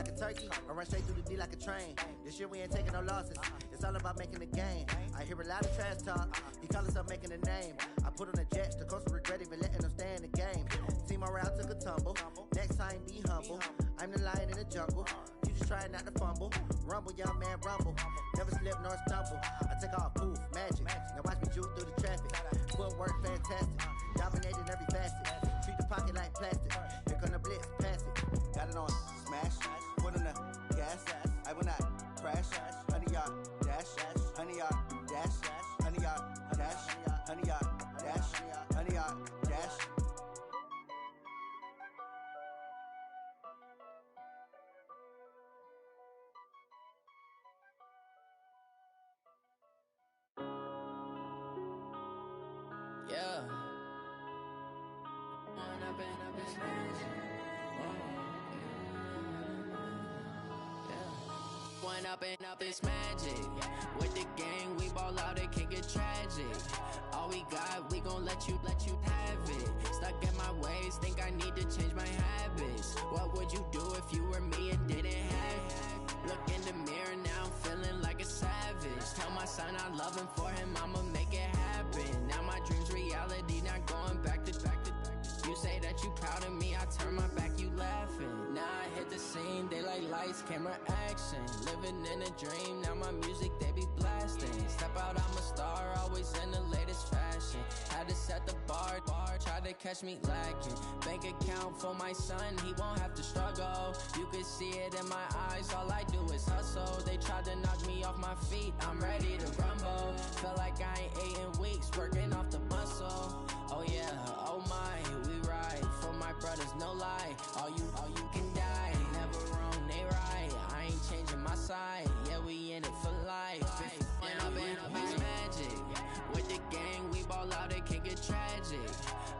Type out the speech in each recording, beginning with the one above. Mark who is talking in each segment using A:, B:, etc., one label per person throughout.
A: like a turkey. I run straight through the D like a train. This year we ain't taking no losses. It's all about making the game. I hear a lot of trash talk. He call himself making a name. I put on the jets. The coach will regret even letting them stay in the game. Team around took a tumble. Next time be humble. I'm the lion in the jungle. You just try not to fumble. Rumble, young man, rumble. Never slip nor stumble. I take off, poof, magic. Now watch me juke through the traffic. Footwork fantastic. Dominating every facet. Treat the pocket like plastic. Here come the blitz, pass it. Got it on smash. Put on the gas. I will not crash. 100-yard dash. 100-yard dash. 100-yard dash. 100-yard dash. 100-yard dash.
B: Yeah. One up and up is magic. With the gang, we ball out, it can get tragic. All we got, we gon' let you have it. Stuck in my ways, think I need to change my habits. What would you do if you were me and didn't have it? Look in the mirror, now I'm feeling like a savage. Tell my son I love him, for him I'ma make it happen. Now my dream's reality, not going back to. You say that you proud of me, I turn my back, you laughing. Now I hit the scene, they like lights, camera, action. Living in a dream, now my music, they be blasting. Step out, I'm a star, always in the latest fashion. Had to set the bar, try to catch me lacking. Bank account for my son, he won't have to struggle. You can see it in my eyes, all I do is hustle. They tried to knock me off my feet, I'm ready to rumble. Feel like I ain't ate in weeks, working off the muscle. Oh yeah, oh my, we ride for my brothers, no lie. All you can die, never wrong, they right. I ain't changing my side, yeah, we in it for life. And up is magic. With the gang, we ball out, it can get tragic.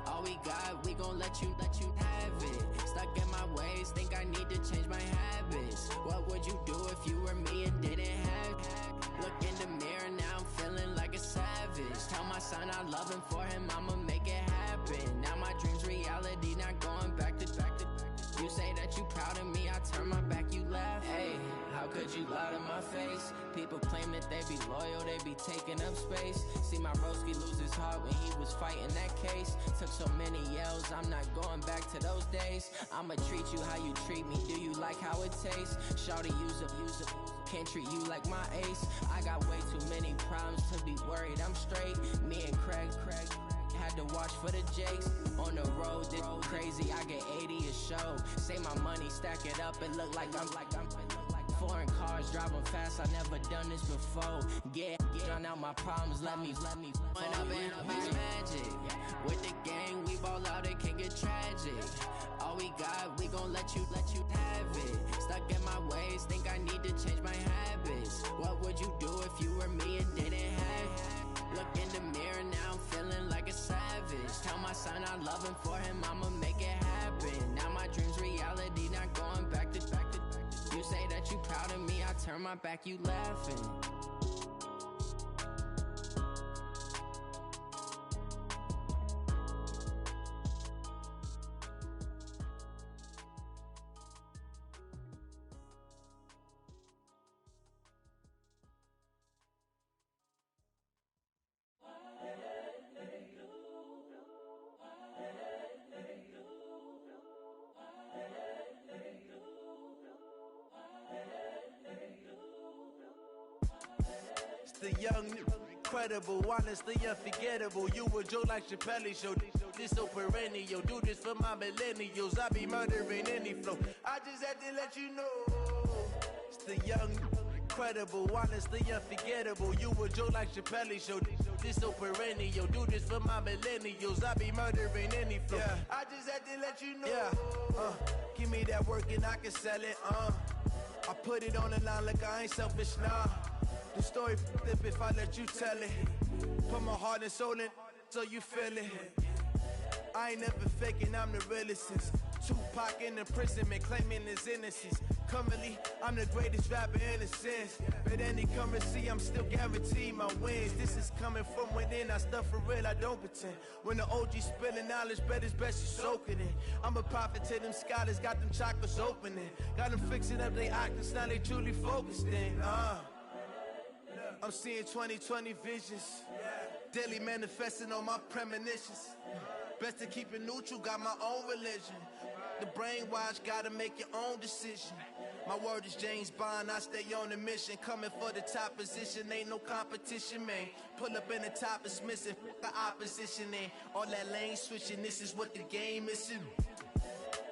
B: All we got, we gon' let you have it. Stuck in my ways, think I need to change my habits. What would you do if you were me and didn't have it? Look in the mirror, now I'm feeling like a savage. Tell my son I love him, for him I'ma make it happen. Now my dream's reality, not going back to. You say that you proud of me, I turn my back, you laugh. Hey, how could you lie to my face? People claim that they be loyal, they be taking up space. See my broski lose his heart when he was fighting that case. Took so many yells, I'm not going back to those days. I'ma treat you how you treat me, do you like how it tastes? Shawty, use up. Can't treat you like my ace. I got way too many problems to be worried, I'm straight. Me and Craig had to watch for the Jakes. On the road, this crazy, I get 80 a show. Say my money, stack it up, it look like I'm foreign cars, driving fast, I never done this before. Get drown out my problems, let me One up and up is magic. With the gang, we ball out, it can get tragic. All we got, we gon' let you have it. Stuck in my ways, think I need to change my habits. What would you do if you were me and didn't have it? Look in the mirror, now I'm feeling like a savage. Tell my son I love him, for him I'ma make it happen. Now my dream's reality, not going back to. You say that you proud of me, I turn my back, you laughing.
C: The young, incredible, honestly unforgettable. You a joke like Chappelle Show. This so perennial. Do this for my millennials. I be murdering any flow. I just had to let you know. It's the young, incredible, honestly unforgettable. You a joke like Chappelle Show. This so perennial. Do this for my millennials. I be murdering any flow. Yeah. I just had to let you know. Yeah. Give me that work and I can sell it. I put it on the line like I ain't selfish, nah. The story flip if I let you tell it. Put my heart and soul in so you feel it. I ain't never faking, I'm the realest since Tupac in imprisonment, claiming his innocence. Currently, I'm the greatest rapper in a sense. But any currency, I'm still guaranteed my wins. This is coming from within, I stuff for real, I don't pretend. When the OG spilling knowledge, bet it's best you soak it in. I'm a prophet to them scholars, got them chakras opening. Got them fixing up their octaves, now they truly focused in. I'm seeing 2020 visions. Daily manifesting on my premonitions. Best to keep it neutral, got my own religion. The brainwash, gotta make your own decision. My word is James Bond, I stay on a mission. Coming for the top position, ain't no competition, man. Pull up in the top, it's missing, the opposition ain't. All that lane switching, this is what the game is.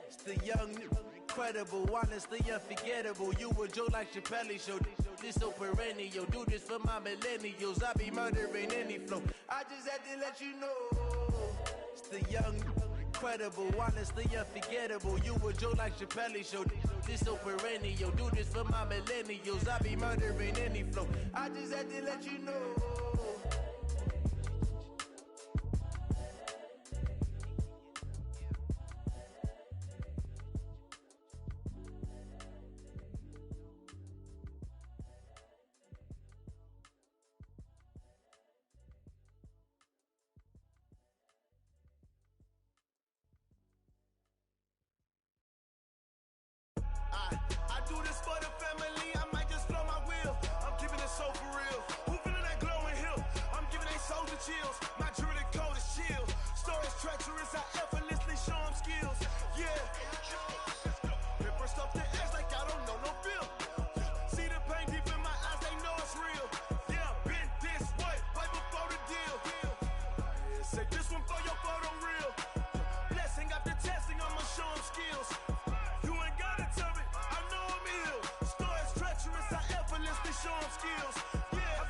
C: It's the young, incredible, honestly unforgettable. You a joke like Chappelle show. This so perennial, do this for my millennials. I be murdering any flow. I just had to let you know. It's the young, incredible, honestly unforgettable. You a joke like Chappelle show. This so perennial, do this for my millennials. I be murdering any flow. I just had to let you know. I do this for the family, I might just blow my wheel. I'm keeping it so for real. Who feeling that glowing hill? I'm giving they soldier chills. My jewelry code is chill. Stories treacherous, I effortlessly show them skills. Yeah. Paper stuff the edge like I don't know no feel. See the pain deep in my eyes, they know it's real. Yeah, been this way, right before the deal. Say this one for your photo real. Blessing after testing, I'ma show them skills. You ain't gotta tell me, I know I'm ill. Stories treacherous, I effortlessly show them skills. Yeah,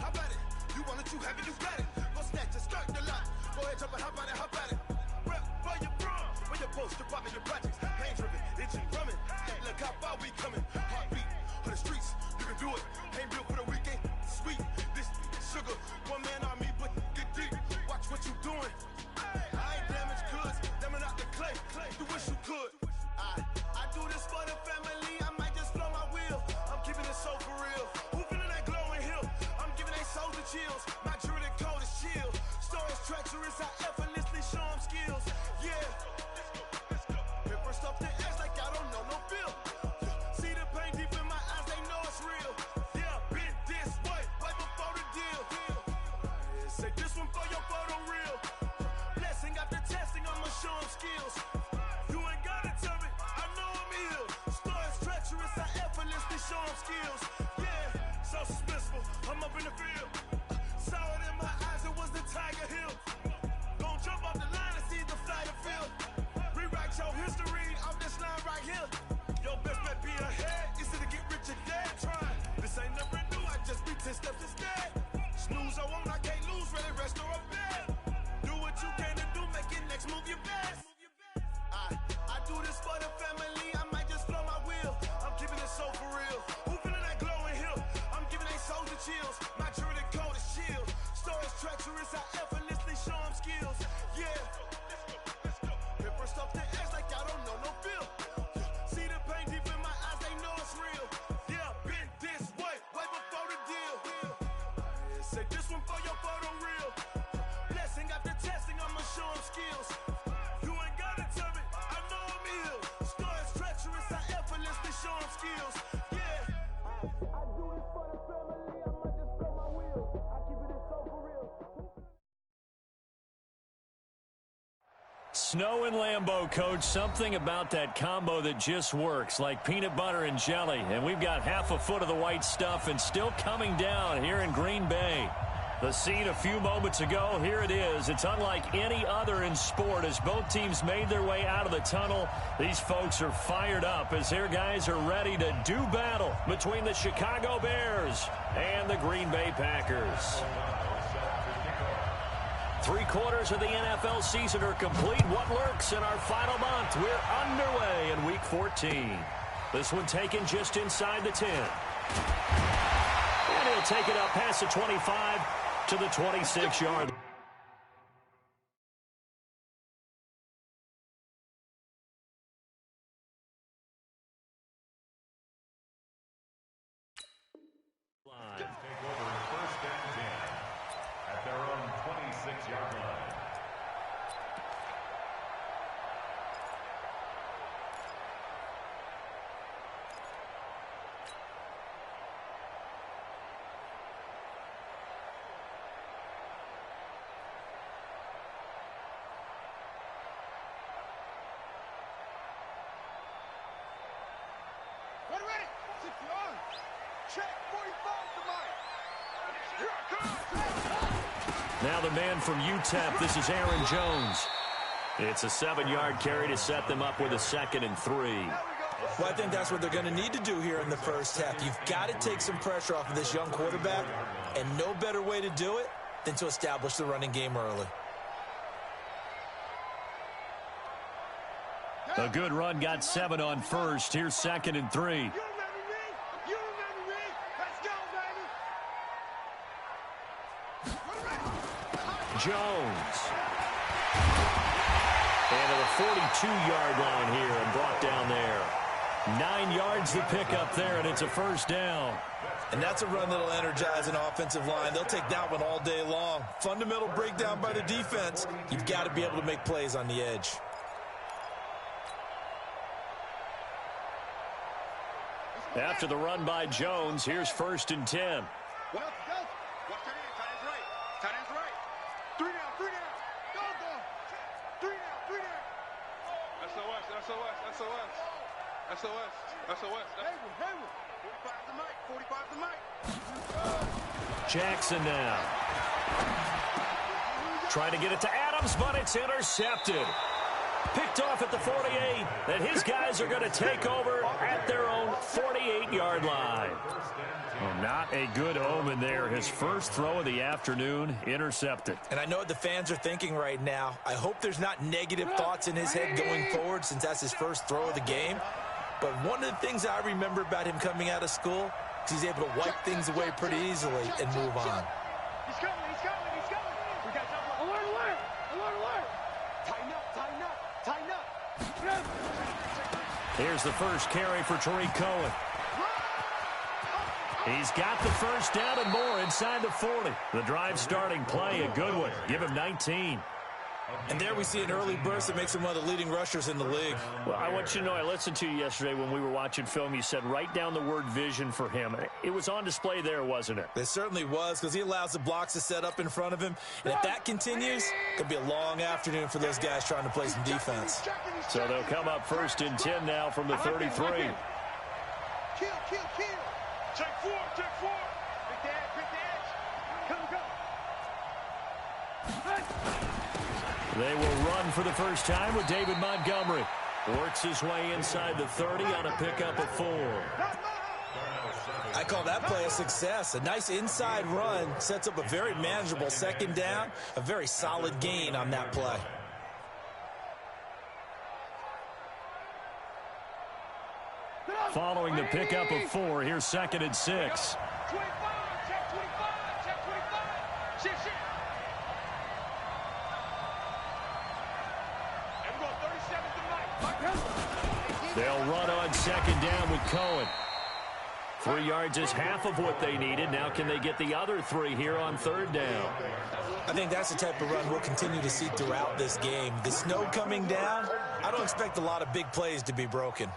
C: how about it? You want it, you have it, you got it. Go snatch it, start the lot. Go ahead, jump it, how about it? Rep for your bro, for your post, your poppin', your projects. Pain driven, itching, drumming. Look how far we coming. Heartbeat on the streets, you can do it. Ain't built for the weekend, sweet. This sugar, one man army, but get deep. Watch what you doing. I ain't damaged goods, damn out the clay. You wish you could. I do this for the family, I might just blow my wheel. I'm keeping it so for real. Who feeling that glowing hill? I'm giving they soldier chills. My jewelry code is chill. Stories treacherous, I effortlessly show them skills. Yeah. Paper stuff the edge like I don't know no feel. See the pain deep in my eyes, they know it's real. Yeah, been this way, right before the deal. Say this one for your photo real. Blessing after testing, I'ma show them skills. You ain't gotta tell me, I know I'm ill. Stories treacherous, I effortlessly show them skills. Yeah, so suspenseful, I'm up in the field. Saw it in my eyes, it was the Tiger Hill. Gon' jump off the line and see the flight of field. Rewrite your history off this line right here. Your best bet be ahead, easy to get rich or dead. Trying, this ain't never new, I just be 10 steps instead. Snooze I won't, I can't lose, really rest or a bed. Do what you can to do, make your next move your best. I do this for the family, I might just blow my wheel. I'm keeping it so for real. Who feeling that glowing hill? I'm giving they soldier chills. My jewelry code is chill. Stories treacherous, I effortlessly show them skills. Yeah. Paper stuff the edge like I don't know no feel. See the pain deep in my eyes, they know it's real. Yeah, been this way, right before the deal. Say this one for your photo real. Blessing after testing, I'ma show them skills. You ain't gotta tell me, I know I'm ill. Stories treacherous, I effortlessly show them skills. Yeah. I do this for the family, I might just blow my wheel. I keep it so for real.
D: Snow and Lambeau, Coach. Something about that combo that just works, like peanut butter and jelly. And we've got half a foot of the white stuff and still coming down here in Green Bay. The scene a few moments ago, here it is. It's unlike any other in sport as both teams made their way out of the tunnel. These folks are fired up as their guys are ready to do battle between the Chicago Bears and the Green Bay Packers. 3/4 of the NFL season are complete. What lurks in our final month? We're underway in Week 14. This one taken just inside the 10. And he'll take it up past the 25 to the 26-yard line. Now the man from UTEP, this is Aaron Jones. It's a 7-yard carry to set them up with a 2nd and 3.
E: Well, I think that's what they're going to need to do here in the first half. You've got to take some pressure off of this young quarterback, and no better way to do it than to establish the running game early.
D: A good run, got 7 on first. Here's 2nd and 3. Jones. And to the 42-yard line here and brought down there. 9 yards to pick up there, and it's a first down.
E: And that's a run that'll energize an offensive line. They'll take that one all day long. Fundamental breakdown by the defense. You've got to be able to make plays on the edge.
D: After the run by Jones, here's 1st and 10. Jackson now. Trying to get it to Adams, but it's intercepted. Picked off at the 48, and his guys are going to take over at their own 48-yard line. Well, not a good omen there. His first throw of the afternoon, intercepted.
E: And I know what the fans are thinking right now. I hope there's not negative thoughts in his head going forward since that's his first throw of the game. But one of the things I remember about him coming out of school is he's able to wipe things away pretty easily and move on.
F: He's coming. We got double. Alert. Tighten up.
D: Here's the first carry for Tariq Cohen. He's got the first down and more inside the 40. The drive starting play, a good one. Give him 19.
E: And there we see an early burst that makes him one of the leading rushers in the league.
D: Well, I want you to know, I listened to you yesterday when we were watching film. You said write down the word vision for him. It was on display there, wasn't it?
E: It certainly was, because he allows the blocks to set up in front of him. And if that continues, it could be a long afternoon for those guys trying to play some defense.
D: So they'll come up 1st and 10 now from the 33.
F: Kill. Check four. Pick the edge. Come.
D: They will run for the first time with David Montgomery. Works his way inside the 30 on a pickup of 4.
E: I call that play a success. A nice inside run sets up a very manageable 2nd down. A very solid gain on that play.
D: Following the pickup of 4, here's 2nd and 6.
F: 25. Check 25. Shit.
D: They'll run on 2nd down with Cohen. 3 yards is half of what they needed. Now can they get the other 3 here on 3rd down?
E: I think that's the type of run we'll continue to see throughout this game. The snow coming down, I don't expect a lot of big plays to be broken.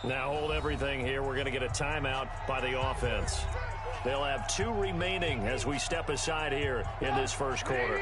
D: Now hold everything here. We're going to get a timeout by the offense. They'll have 2 remaining as we step aside here in this first quarter.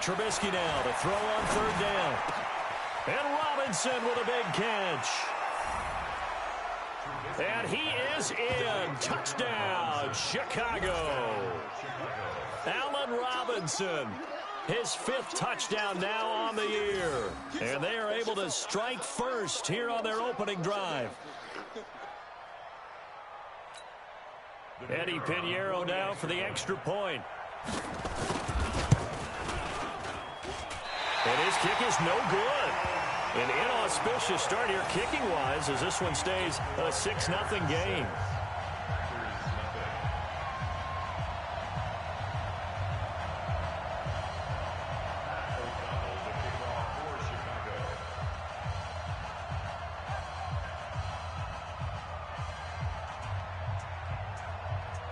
D: Trubisky now to throw on 3rd down. And Robinson with a big catch. And he is in. Touchdown, Chicago. Allen Robinson, his 5th touchdown now on the year. And they are able to strike first here on their opening drive. Eddie Pinheiro now for the extra point. And his kick is no good. An inauspicious start here kicking-wise as this one stays a 6-0 game.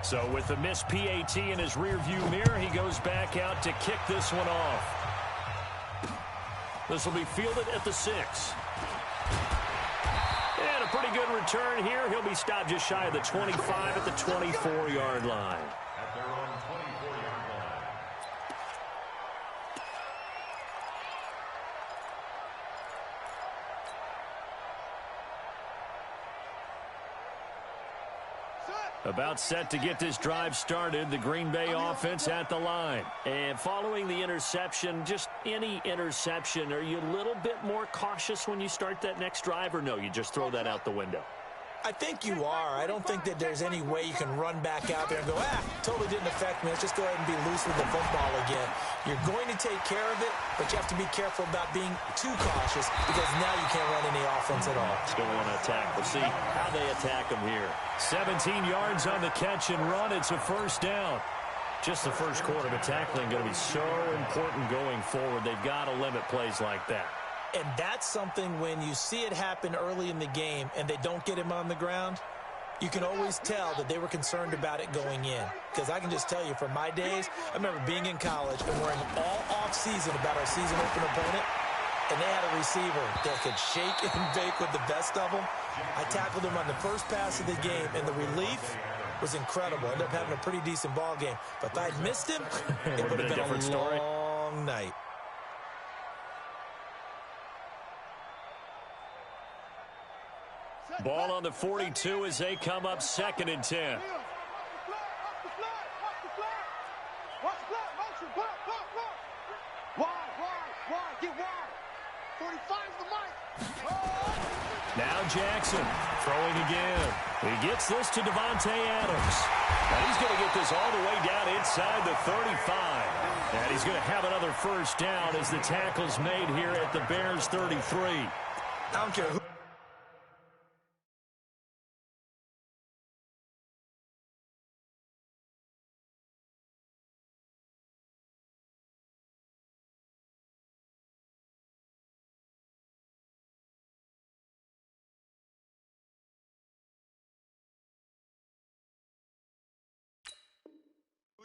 D: So with the missed PAT in his rearview mirror, he goes back out to kick this one off. This will be fielded at the 6. And a pretty good return here. He'll be stopped just shy of the 25 at the 24-yard line.
G: At their own 24-yard line.
D: About set to get this drive started, the Green Bay offense at the line. And following the interception, just any interception, are you a little bit more cautious when you start that next drive, or no, you just throw that out the window?
E: I think you are. I don't think that there's any way you can run back out there and go, totally didn't affect me. Let's just go ahead and be loose with the football again. You're going to take care of it, but you have to be careful about being too cautious because now you can't run any offense at all.
D: Still want to attack. We'll see how they attack them here. 17 yards on the catch and run. It's a first down. Just the first quarter, but tackling going to be so important going forward. They've got to limit plays like that.
E: And that's something when you see it happen early in the game and they don't get him on the ground, you can always tell that they were concerned about it going in. Because I can just tell you, from my days, I remember being in college and worrying all off-season about our season open opponent, and they had a receiver that could shake and bake with the best of them. I tackled him on the first pass of the game, and the relief was incredible. I ended up having a pretty decent ball game. But if I'd missed him, it would have been a long night.
D: Ball on the 42 as they come up 2nd and 10. Now Jackson throwing again. He gets this to Davante Adams. And he's going to get this all the way down inside the 35. And he's going to have another first down as the tackle's made here at the Bears 33.
E: I don't care who.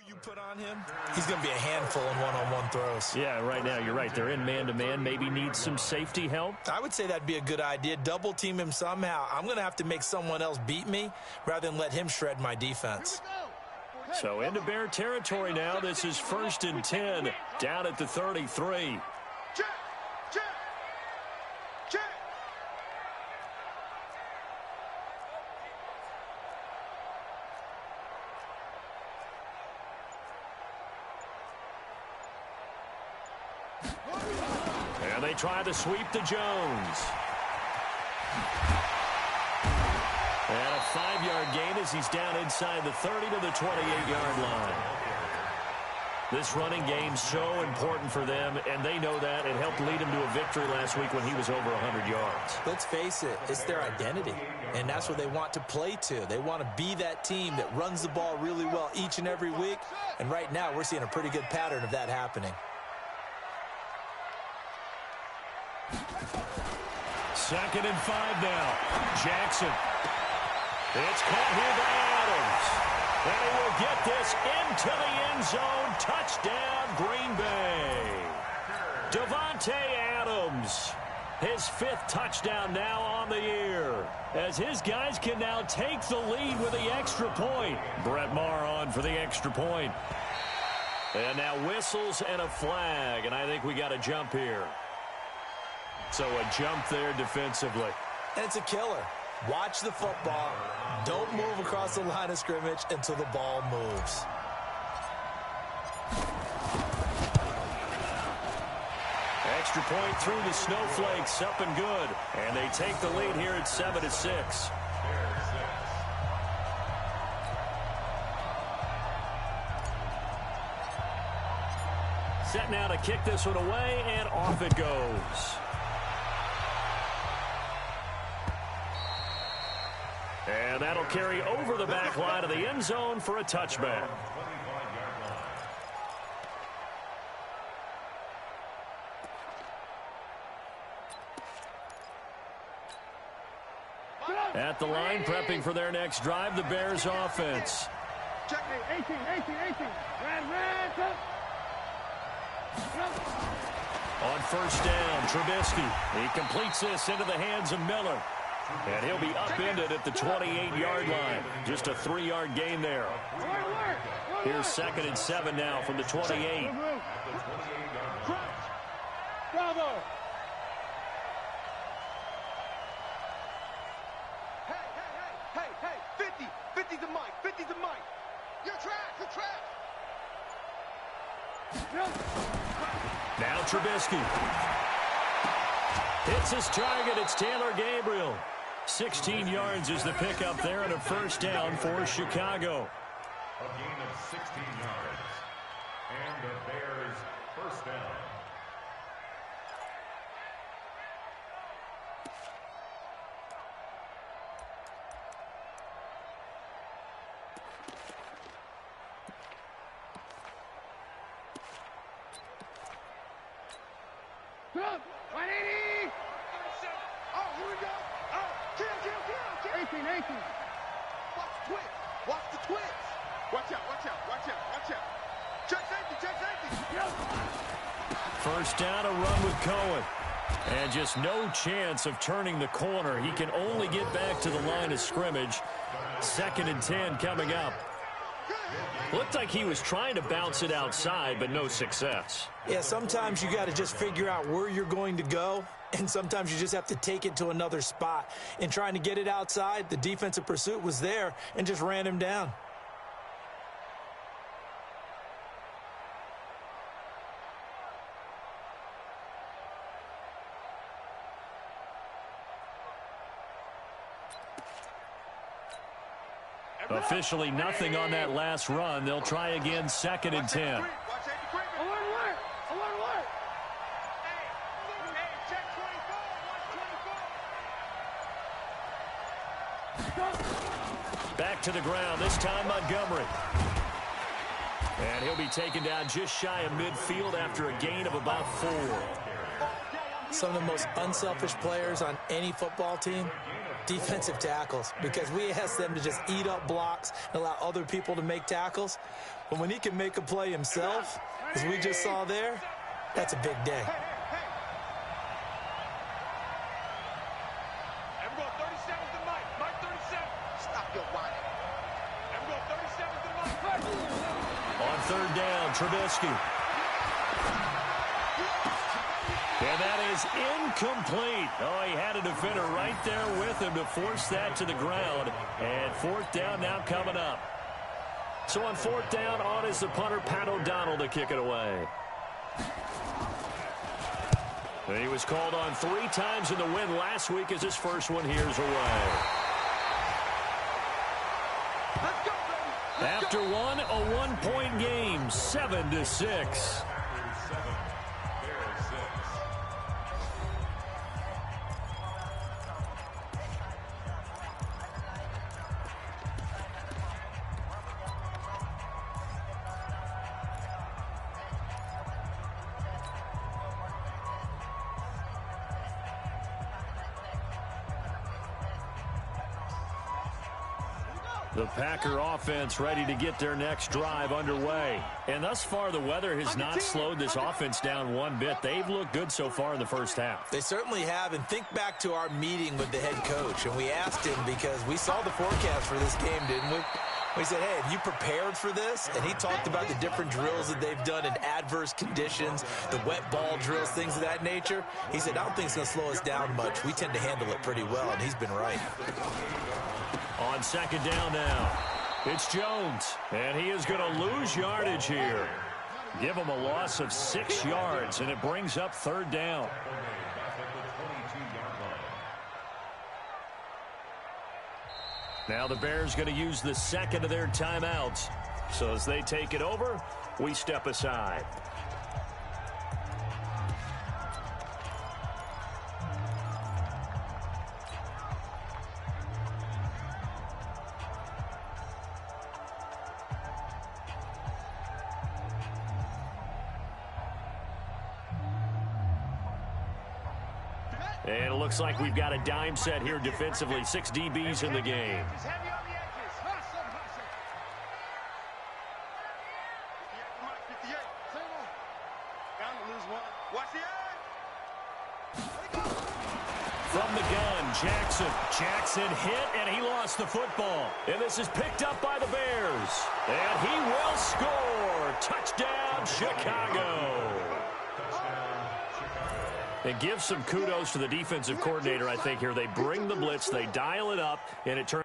E: You put on him, he's going to be a handful in one-on-one throws.
D: Yeah, right now you're right. They're in man-to-man. Maybe need some safety help.
E: I would say that'd be a good idea. Double team him somehow. I'm going to have to make someone else beat me rather than let him shred my defense.
D: So into Bear territory now. This is 1st and 10 down at the 33. And they try to sweep to Jones. And a 5-yard gain as he's down inside the 30 to the 28-yard line. This running game's so important for them, and they know that. It helped lead him to a victory last week when he was over 100 yards.
E: Let's face it, it's their identity, and that's what they want to play to. They want to be that team that runs the ball really well each and every week, and right now we're seeing a pretty good pattern of that happening.
D: 2nd and 5 now. Jackson. It's caught here by Adams. And he will get this into the end zone. Touchdown, Green Bay. Davante Adams. His 5th touchdown now on the year. As his guys can now take the lead with the extra point. Brett Maher on for the extra point. And now whistles and a flag. And I think we got a jump here. So a jump there defensively.
E: And it's a killer. Watch the football. Don't move across the line of scrimmage until the ball moves.
D: Extra point through the snowflakes, up and good. And they take the lead here at 7-6. Set now to kick this one away, and off it goes. And that'll carry over the back line of the end zone for a touchback. At the line, prepping for their next drive, the Bears offense.
F: Check. Hey, 18. Red, go.
D: On first down, Trubisky. He completes this into the hands of Miller. And he'll be upended at the 28-yard line. Just a 3-yard gain there. Here's 2nd and 7 now from the 28.
F: Bravo. Hey, 50. 50's the mic. 50's the mic. You're trash.
D: Now Trubisky. Hits his target. It's Taylor Gabriel. 16 yards is the pickup there and a first down for Chicago.
G: A gain of 16 yards. And the Bears first down.
F: Good. 180. Oh, here we go. Oh, kill. 18. Watch the twitch. Watch out. Check safety.
D: First down, a run with Cohen. And just no chance of turning the corner. He can only get back to the line of scrimmage. 2nd and 10 coming up. Looked like he was trying to bounce it outside, but no success.
E: Yeah, sometimes you got to just figure out where you're going to go, and sometimes you just have to take it to another spot. In trying to get it outside, the defensive pursuit was there and just ran him down.
D: Officially nothing on that last run. They'll try again, 2nd and 10.
F: Alert. Hey, check 24.
D: Back to the ground, this time Montgomery. And he'll be taken down just shy of midfield after a gain of about 4.
E: Some of the most unselfish players on any football team, defensive tackles, because we ask them to just eat up blocks and allow other people to make tackles. But when he can make a play himself, as we just saw there, that's a big day.
F: Everyone, 37's the mic. Mike 37. Stop your whining. Everyone, 37's the mic.
D: On 3rd down, Trubisky. And that is incomplete. Oh, he had a defender right there with him to force that to the ground. And 4th down now coming up. So on 4th down, on is the punter, Pat O'Donnell, to kick it away. And he was called on 3 times in the win last week as his first one here's away.
F: Let's go, baby.
D: After one, a 1-point game, 7-6. The Packer offense ready to get their next drive underway. And thus far, the weather has not slowed this offense down one bit. They've looked good so far in the first half.
E: They certainly have. And think back to our meeting with the head coach. And we asked him, because we saw the forecast for this game, didn't we? We said, hey, have you prepared for this? And he talked about the different drills that they've done in adverse conditions, the wet ball drills, things of that nature. He said, I don't think it's going to slow us down much. We tend to handle it pretty well, and he's been right.
D: On 2nd down now, it's Jones, and he is going to lose yardage here. Give him a loss of 6 yards, and it brings up 3rd down. Now the Bears going to use the 2nd of their timeouts. So as they take it over, we step aside. And it looks like we've got a dime set here defensively. 6 DBs in the game.
F: Watch the
D: From the gun, Jackson. Jackson hit, and he lost the football. And this is picked up by the Bears. And he will score. Touchdown, Chicago. And give some kudos to the defensive coordinator, I think, here. They bring the blitz, they dial it up, and it turns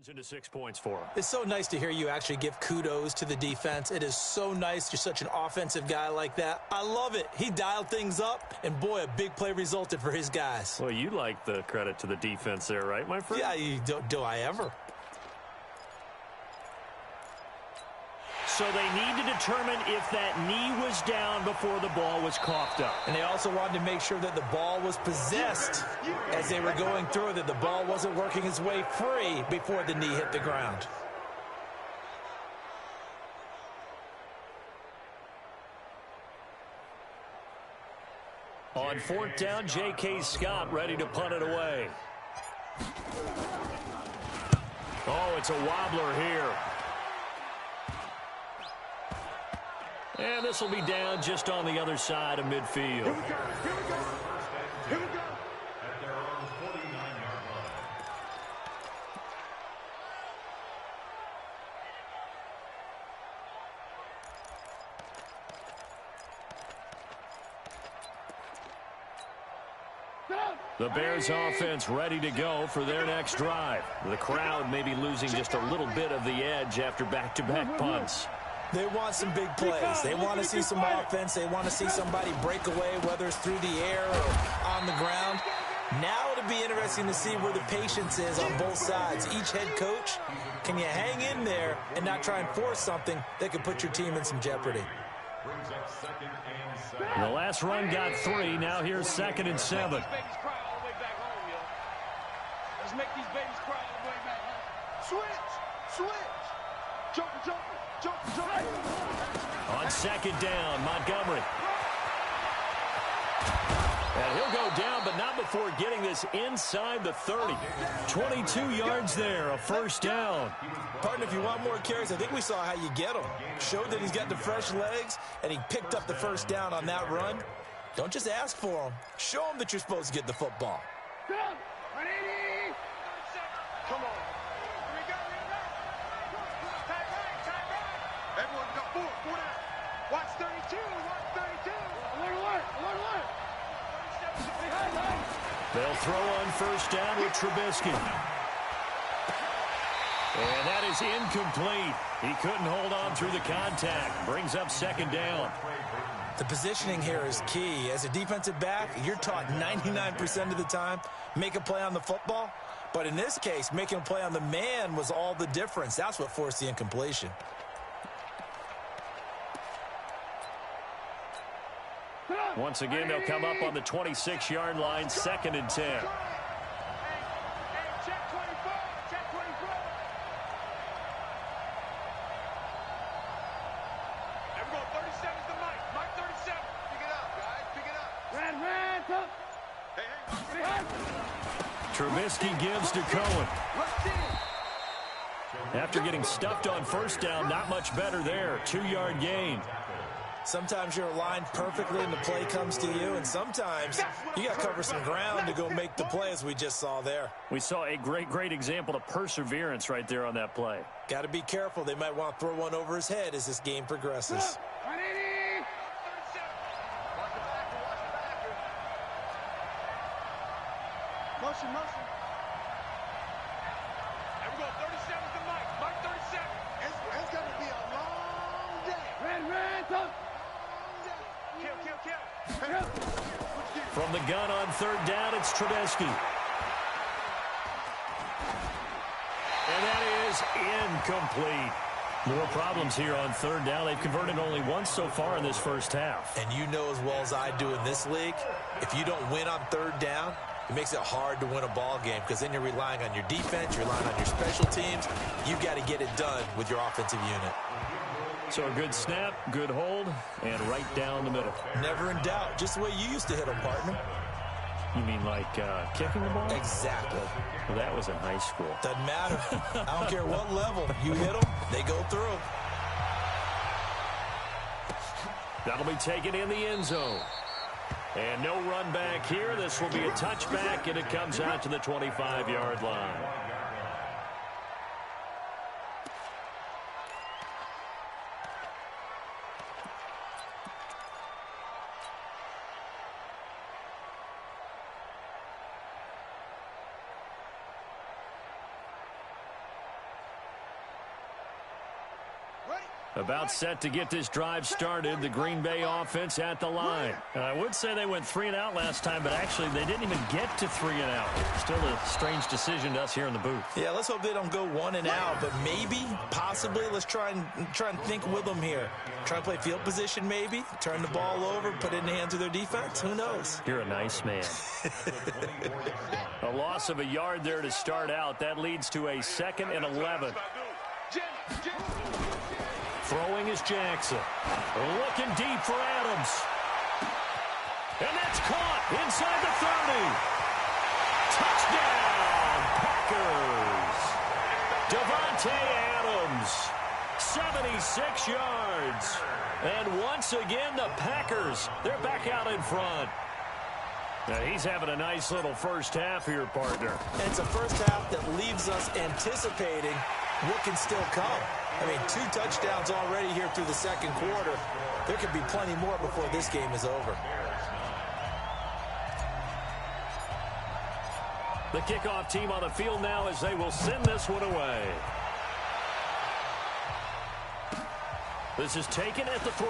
D: into 6 points for him.
E: It's so nice to hear you actually give kudos to the defense. It is so nice. You're such an offensive guy like that. I love it. He dialed things up, and boy, a big play resulted for his guys.
D: Well, you like the credit to the defense there, right, my friend?
E: Yeah, do I ever?
D: So they need to determine if that knee was down before the ball was coughed up.
E: And they also wanted to make sure that the ball was possessed as they were going through, that the ball wasn't working its way free before the knee hit the ground.
D: On 4th down, J.K. Scott ready to punt it away. Oh, it's a wobbler here. And this will be down just on the other side of midfield.
F: Here we go. Here we go.
G: At their own 49-yard line.
D: The Bears offense ready to go for their next drive. The crowd may be losing just a little bit of the edge after back-to-back punts.
E: They want some big plays. They want to see some offense. They want to see somebody break away, whether it's through the air or on the ground. Now it'll be interesting to see where the patience is on both sides. Each head coach, can you hang in there and not try and force something that could put your team in some jeopardy?
G: Brings up 2nd and 7.
D: The last run got 3. Now here's 2nd and 7.
F: These babies cry all the way back home, yo. Let's make these babies cry all the way back home. Switch. Jump.
D: On 2nd down, Montgomery. And he'll go down, but not before getting this inside the 30. 22 yards there, a 1st down.
E: Partner, if you want more carries, I think we saw how you get them. Showed that he's got the fresh legs, and he picked up the 1st down on that run. Don't just ask for them. Show them that you're supposed to get the football.
F: Come on. Here we go. Tight right. Everyone got 4 down. Watch 32. Alert.
D: They'll throw on 1st down with Trubisky. And that is incomplete. He couldn't hold on through the contact. Brings up 2nd down.
E: The positioning here is key. As a defensive back, you're taught 99% of the time, make a play on the football. But in this case, making a play on the man was all the difference. That's what forced the incompletion.
D: Once again, they'll come up on the 26-yard line, 2nd and 10.
F: Hey, check 24. And we're going 37 to Mike 37. Pick it up, guys. Pick it up. Hey.
D: Trubisky gives to Cohen. After getting stuffed on 1st down, not much better there. 2-yard gain.
E: Sometimes you're aligned perfectly and the play comes to you, and sometimes you got to cover some ground to go make the play, as we just saw there.
D: We saw a great example of perseverance right there on that play.
E: Got to be careful. They might want to throw one over his head as this game progresses.
F: Motion. And we're going 37 to Mike 37. It's going to be a long day. Red. Kill.
D: From the gun on 3rd down, it's Trubisky. And that is incomplete. More problems here on 3rd down. They've converted only once so far in this first half.
E: And you know as well as I do in this league, if you don't win on 3rd down, it makes it hard to win a ball game because then you're relying on your defense, you're relying on your special teams. You got to get it done with your offensive unit.
D: So a good snap, good hold, and right down the middle.
E: Never in doubt. Just the way you used to hit them, partner.
D: You mean like kicking the ball?
E: Exactly.
D: Well, that was in high school.
E: Doesn't matter. I don't care what level. You hit them, they go through.
D: That'll be taken in the end zone. And no run back here. This will be a touchback, and it comes out to the 25-yard line. About set to get this drive started, the Green Bay offense at the line. I would say they went 3 and out last time, but actually they didn't even get to 3 and out. Still a strange decision to us here in the booth.
E: Yeah, let's hope they don't go 1 and out, but maybe, possibly, let's try and think with them here. Try and play field position maybe, turn the ball over, put it in the hands of their defense. Who knows?
D: You're a nice man. A loss of a yard there to start out. That leads to a 2nd and 11. Throwing is Jackson. Looking deep for Adams. And that's caught inside the 30. Touchdown, Packers. Davante Adams, 76 yards. And once again, the Packers, they're back out in front. Now, he's having a nice little first half here, partner.
E: And it's a first half that leaves us anticipating what can still come. I mean, 2 touchdowns already here through the second quarter. There could be plenty more before this game is over.
D: The kickoff team on the field now as they will send this one away. This is taken at the 3.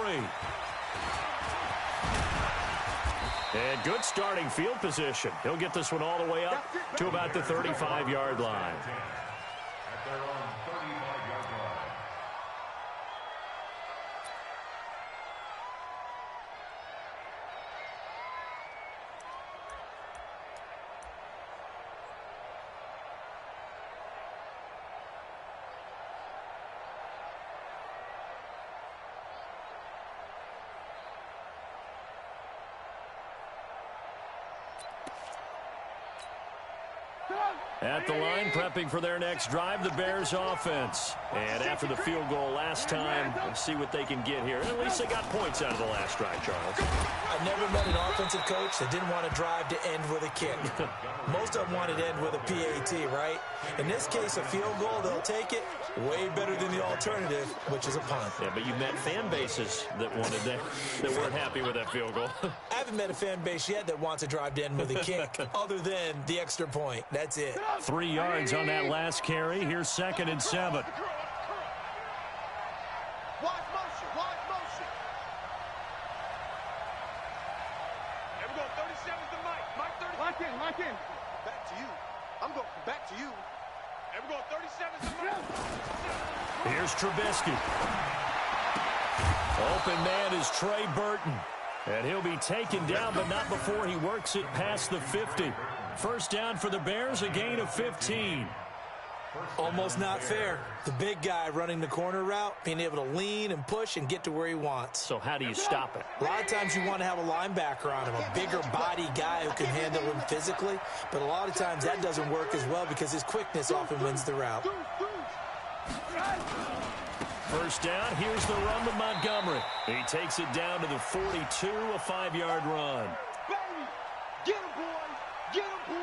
D: And good starting field position. He'll get this one all the way up to about the 35-yard line.
G: At their own 35-yard line.
D: At the line, prepping for their next drive, the Bears offense. And after the field goal last time, we'll see what they can get here. At least they got points out of the last drive, Charles.
E: I've never met an offensive coach that didn't want to drive to end with a kick. Most of them wanted to end with a PAT, right? In this case, a field goal, they'll take it. Way better than the alternative, which is a punt.
D: Yeah, but you met fan bases that wanted that weren't happy with that field goal.
E: I haven't met a fan base yet that wants to drive to end with a kick, other than the extra point. That's it.
D: 3 yards on that last carry. Here's 2nd and 7.
F: Watch motion. Watch motion. There we go. 37's the Mike. Mike 30. Lock in. Lock in. Back to you. I'm going back to you. There we go. 37's the Mike.
D: Here's Trubisky. Open man is Trey Burton. And he'll be taken down, but not before he works it past the 50. First down for the Bears, a gain of 15.
E: Almost not fair. The big guy running the corner route, being able to lean and push and get to where he wants.
D: So how do you stop it?
E: A lot of times you want to have a linebacker on him, a bigger body guy who can handle him physically. But a lot of times that doesn't work as well because his quickness often wins the route.
D: First down, here's the run to Montgomery. He takes it down to the 42, a 5-yard run.
F: Get him, boys. Get him, boys.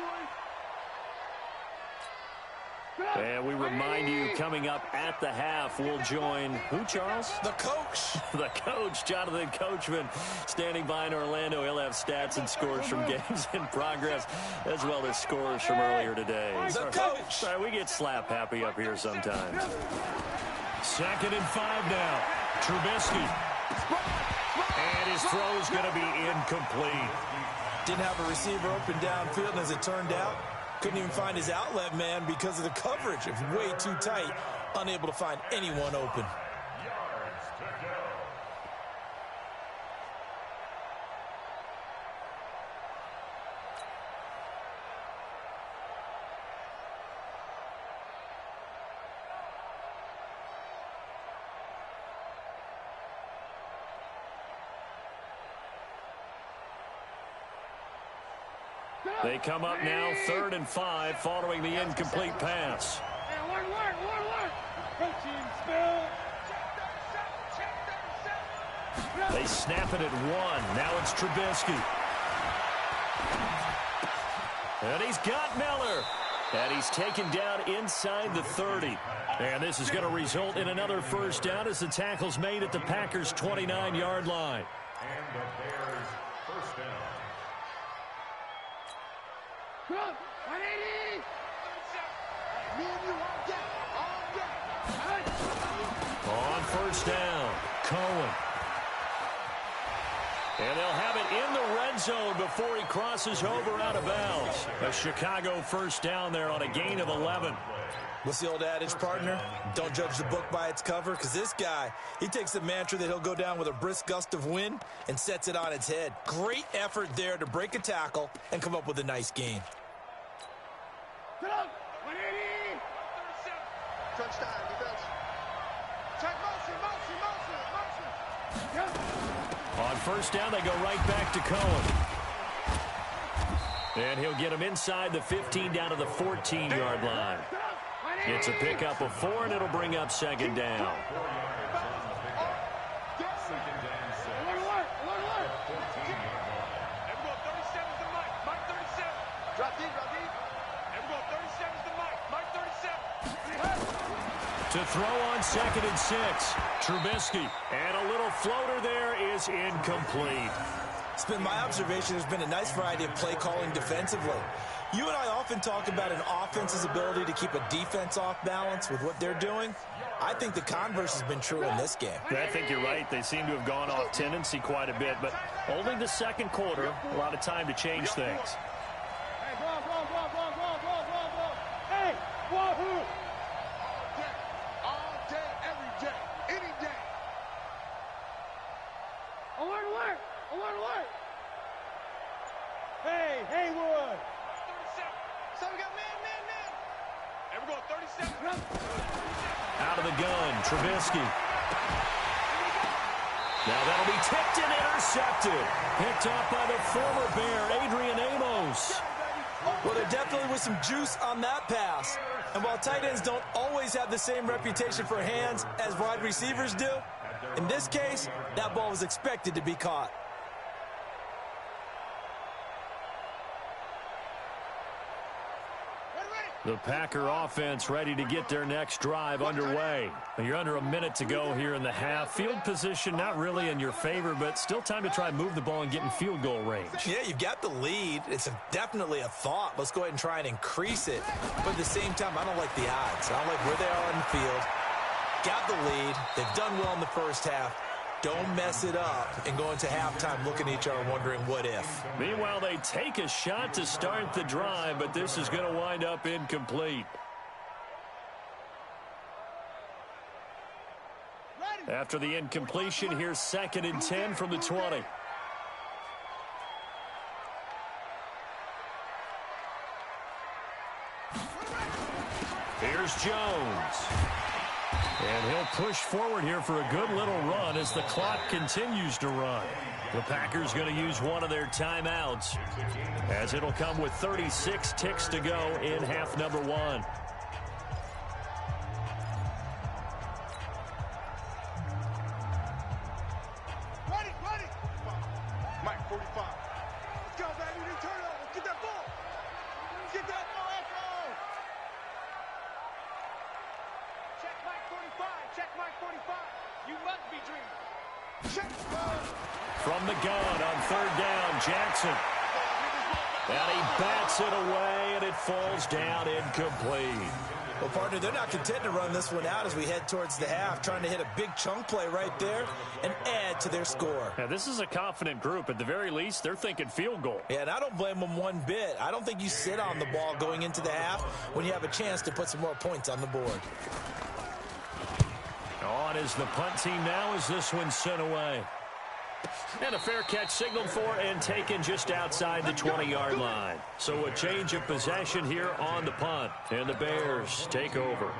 D: And we remind you, coming up at the half, we'll join who, Charles?
E: The coach.
D: The coach, Jonathan Coachman, standing by in Orlando. He'll have stats and scores from games in progress, as well as scores from earlier today.
E: The coach.
D: Sorry, we get slap happy up here sometimes. 2nd and 5 now. Trubisky. And his throw's going to be incomplete.
E: Didn't have a receiver open downfield, and as it turned out, couldn't even find his outlet man because of the coverage. It was way too tight, unable to find anyone open.
G: Yards to go.
D: They come up now 3rd and 5 following the incomplete pass. They snap it at 1. Now it's Trubisky. And he's got Miller. And he's taken down inside the 30. And this is going to result in another first down as the tackle's made at the Packers' 29-yard line.
G: And the Bears first down.
D: On first down, Cohen. And they'll have it in the red zone before he crosses over out of bounds. A Chicago first down there on a gain of 11.
E: What's the old adage, partner? Don't judge the book by its cover, because this guy, he takes the mantra that he'll go down with a brisk gust of wind and sets it on its head. Great effort there to break a tackle and come up with a nice gain.
F: Touchdown, defense. Check motion.
D: On first down, they go right back to Cohen. And he'll get him inside the 15 down to the 14-yard line. It's a pickup of 4, and it'll bring up second down. To throw on 2nd and 6, Trubisky. And a little floater there is incomplete.
E: It's been my observation there's been a nice variety of play calling defensively. You and I often talk about an offense's ability to keep a defense off balance with what they're doing. I think the converse has been true in this game.
D: I think you're right. They seem to have gone off tendency quite a bit, but only the second quarter, a lot of time to change things.
F: Hey, wahoo! All day, every day, any day. I want to work. Hey, Haywood. 37. So we got man. And we're going 37.
D: Out of the gun, Trubisky. Now that'll be tipped and intercepted. Picked off by the former Bear, Adrian Amos.
E: Well, there definitely was some juice on that pass. And while tight ends don't always have the same reputation for hands as wide receivers do, in this case, that ball was expected to be caught.
D: The Packer offense ready to get their next drive underway. You're under a minute to go here in the half. Field position not really in your favor, but still time to try and move the ball and get in field goal range.
E: Yeah, you've got the lead. It's definitely a thought. Let's go ahead and try and increase it. But at the same time, I don't like the odds. I don't like where they are on the field. Got the lead. They've done well in the first half. Don't mess it up and go into halftime looking at each other wondering what if.
D: Meanwhile, they take a shot to start the drive, but this is going to wind up incomplete. After the incompletion, here's 2nd and 10 from the 20. Here's Jones. And he'll push forward here for a good little run as the clock continues to run. The Packers going to use one of their timeouts as it'll come with 36 ticks to go in half number 1.
F: Ready. Mike, 45. Let's go, baby. New turnover. Get that ball. Afro. Check Mike 45. You must be dreaming. Check.
D: From the gun on 3rd down, Jackson. And he bats it away, and it falls down incomplete.
E: Well, partner, they're not content to run this one out as we head towards the half, trying to hit a big chunk play right there and add to their score.
D: Now, this is a confident group. At the very least, they're thinking field goal.
E: Yeah, and I don't blame them one bit. I don't think you sit on the ball going into the half when you have a chance to put some more points on the board.
D: On is the punt team now as this one's sent away. And a fair catch signaled for and taken just outside the 20-yard line. So a change of possession here on the punt. And the Bears take over.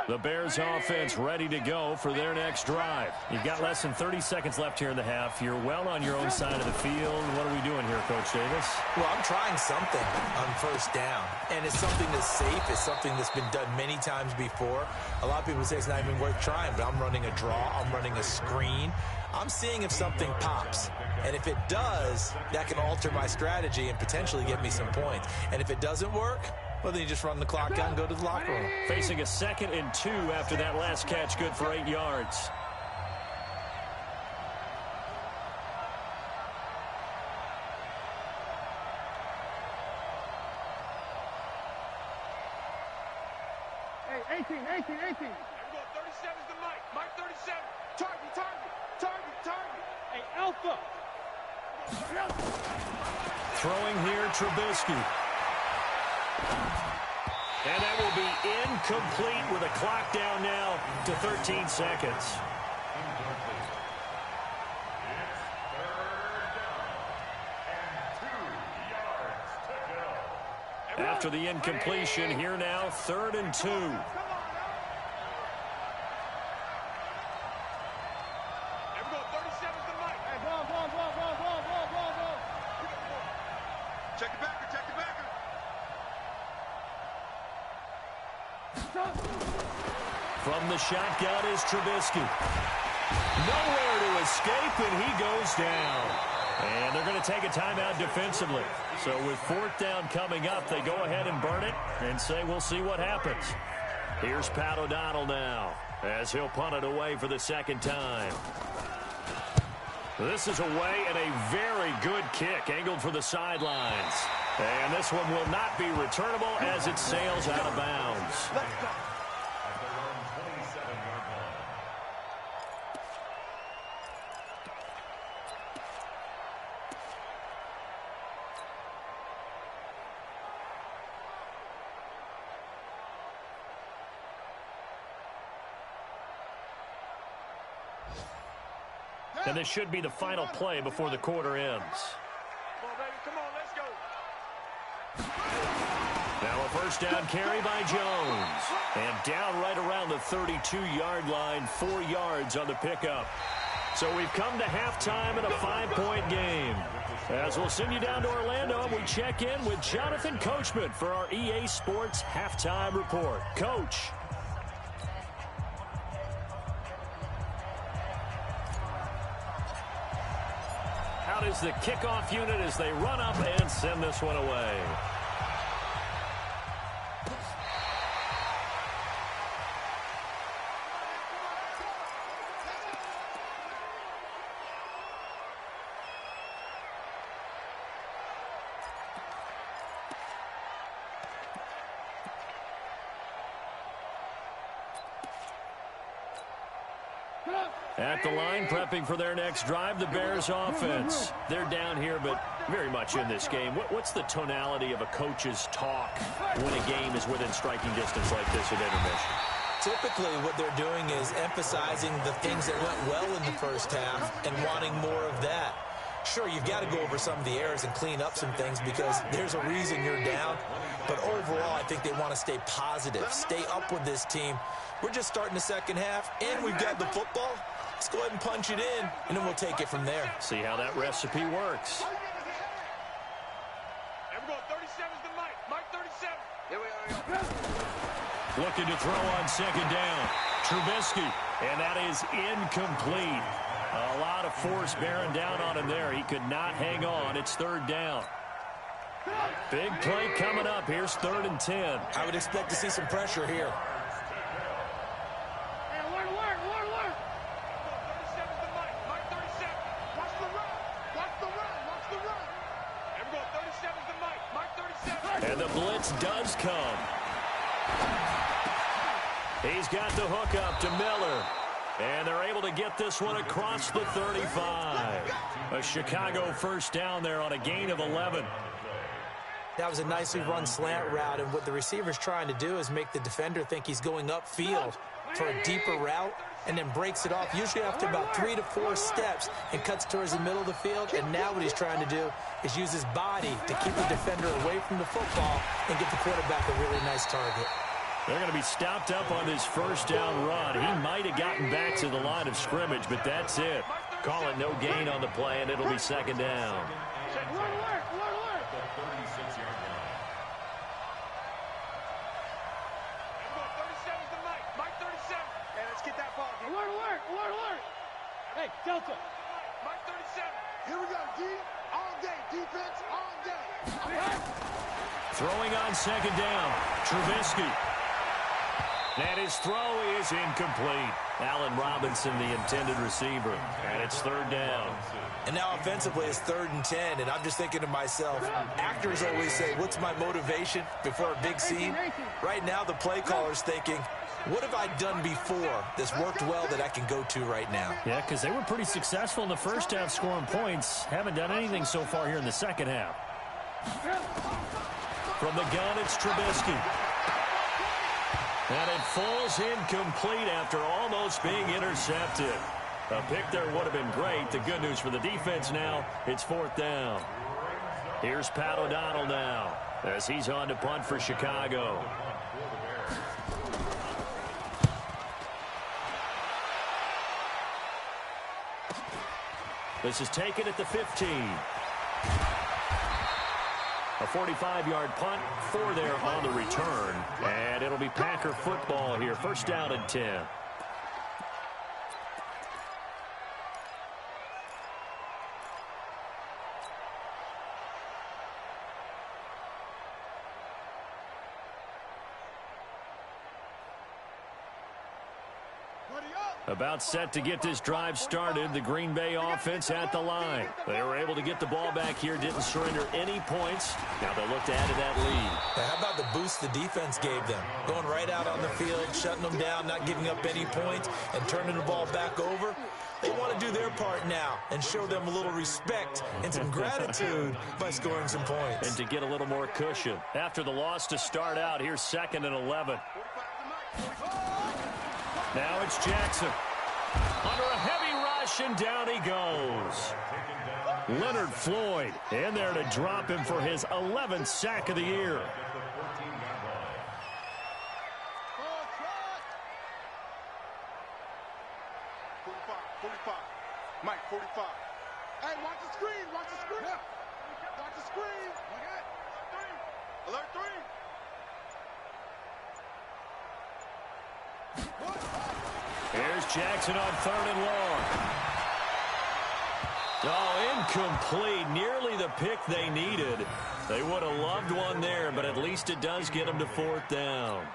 D: The Bears offense ready to go for their next drive. You've got less than 30 seconds left here in the half. You're well on your own side of the field. What are we doing here, Coach Davis?
E: Well, I'm trying something on first down, and it's something that's safe. It's something that's been done many times before. A lot of people say it's not even worth trying, but I'm running a draw. I'm running a screen. I'm seeing if something pops, and if it does, that can alter my strategy and potentially get me some points. And if it doesn't work, well, then you just run the clock out and go to the locker room.
D: Facing a 2nd and 2 after that last catch, good for 8 yards.
F: Hey, 18. We're going 37's the Mike. Mike 37. Target. Hey, Alpha.
D: Throwing here, Trubisky. And that will be incomplete with a clock down now to 13 seconds. After the incompletion, here now, 3rd and 2.
F: Check the backer.
D: From the shotgun is Trubisky. Nowhere to escape, and he goes down. And they're going to take a timeout defensively. So with 4th down coming up, they go ahead and burn it and say we'll see what happens. Here's Pat O'Donnell now as he'll punt it away for the 2nd time. This is away and a very good kick angled for the sidelines. And this one will not be returnable as it sails out of bounds. And this should be the final play before the quarter ends.
F: Come on, let's go.
D: Now a 1st down carry by Jones. And down right around the 32-yard line, 4 yards on the pickup. So we've come to halftime in a 5-point game. As we'll send you down to Orlando, and we check in with Jonathan Coachman for our EA Sports Halftime Report. Coach. Out is the kickoff unit as they run up and send this one away. At the line, prepping for their next drive, the Bears offense. They're down here, but very much in this game. What's the tonality of a coach's talk when a game is within striking distance like this at intermission?
E: Typically, what they're doing is emphasizing the things that went well in the first half and wanting more of that. Sure, you've got to go over some of the errors and clean up some things because there's a reason you're down. But overall, I think they want to stay positive, stay up with this team. We're just starting the second half, and we've got the football. Let's go ahead and punch it in, and then we'll take it from there.
D: See how that recipe works.
F: And we're going 37's the Mike. Mike 37. Here we are.
D: Looking to throw on 2nd down. Trubisky, and that is incomplete. A lot of force bearing down on him there. He could not hang on. It's 3rd down. Big play coming up. Here's 3rd and 10.
E: I would expect to see some pressure here.
D: And the blitz does come. He's got the hook up to Miller. And they're able to get this one across the 35. A Chicago 1st down there on a gain of 11.
E: That was a nicely run slant route, and what the receiver's trying to do is make the defender think he's going upfield for a deeper route and then breaks it off, usually after about 3 to 4 steps, and cuts towards the middle of the field. And now what he's trying to do is use his body to keep the defender away from the football and get the quarterback a really nice target.
D: They're going to be stopped up on this first down run. He might have gotten back to the line of scrimmage, but that's it. Call it no gain on the play, and it'll be second down.
F: Hey, Delta. Mike 37. Here we go, D. All day. Defense all day.
D: Throwing on second down. Trubisky. And his throw is incomplete. Allen Robinson, the intended receiver. And it's third down.
E: And now offensively it's 3rd and 10. And I'm just thinking to myself, actors always say, what's my motivation before a big scene? Right now the play caller's thinking, what have I done before that's worked well that I can go to right now?
D: Yeah, because they were pretty successful in the first half scoring points. Haven't done anything so far here in the second half. From the gun, it's Trubisky. And it falls incomplete after almost being intercepted. A pick there would have been great. The good news for the defense now, it's 4th down. Here's Pat O'Donnell now as he's on to punt for Chicago. This is taken at the 15. A 45-yard punt, 4 there on the return. And it'll be Packer football here. First down and 10. About set to get this drive started. The Green Bay offense at the line. They were able to get the ball back here, didn't surrender any points. Now they'll look to add to that lead.
E: Now, how about the boost the defense gave them? Going right out on the field, shutting them down, not giving up any points, and turning the ball back over. They want to do their part now and show them a little respect and some gratitude by scoring some points.
D: And to get a little more cushion. After the loss to start out, here's 2nd and 11. Now it's Jackson. Under a heavy rush, and down he goes. Leonard Floyd in there to drop him for his 11th sack of the year.
F: 45. Mike, 45. Hey, watch the screen. Watch the screen. Watch the screen. Alert 3.
D: Here's Jackson on 3rd and long. Oh, incomplete. Nearly the pick they needed. They would have loved one there, but at least it does get them to 4th down.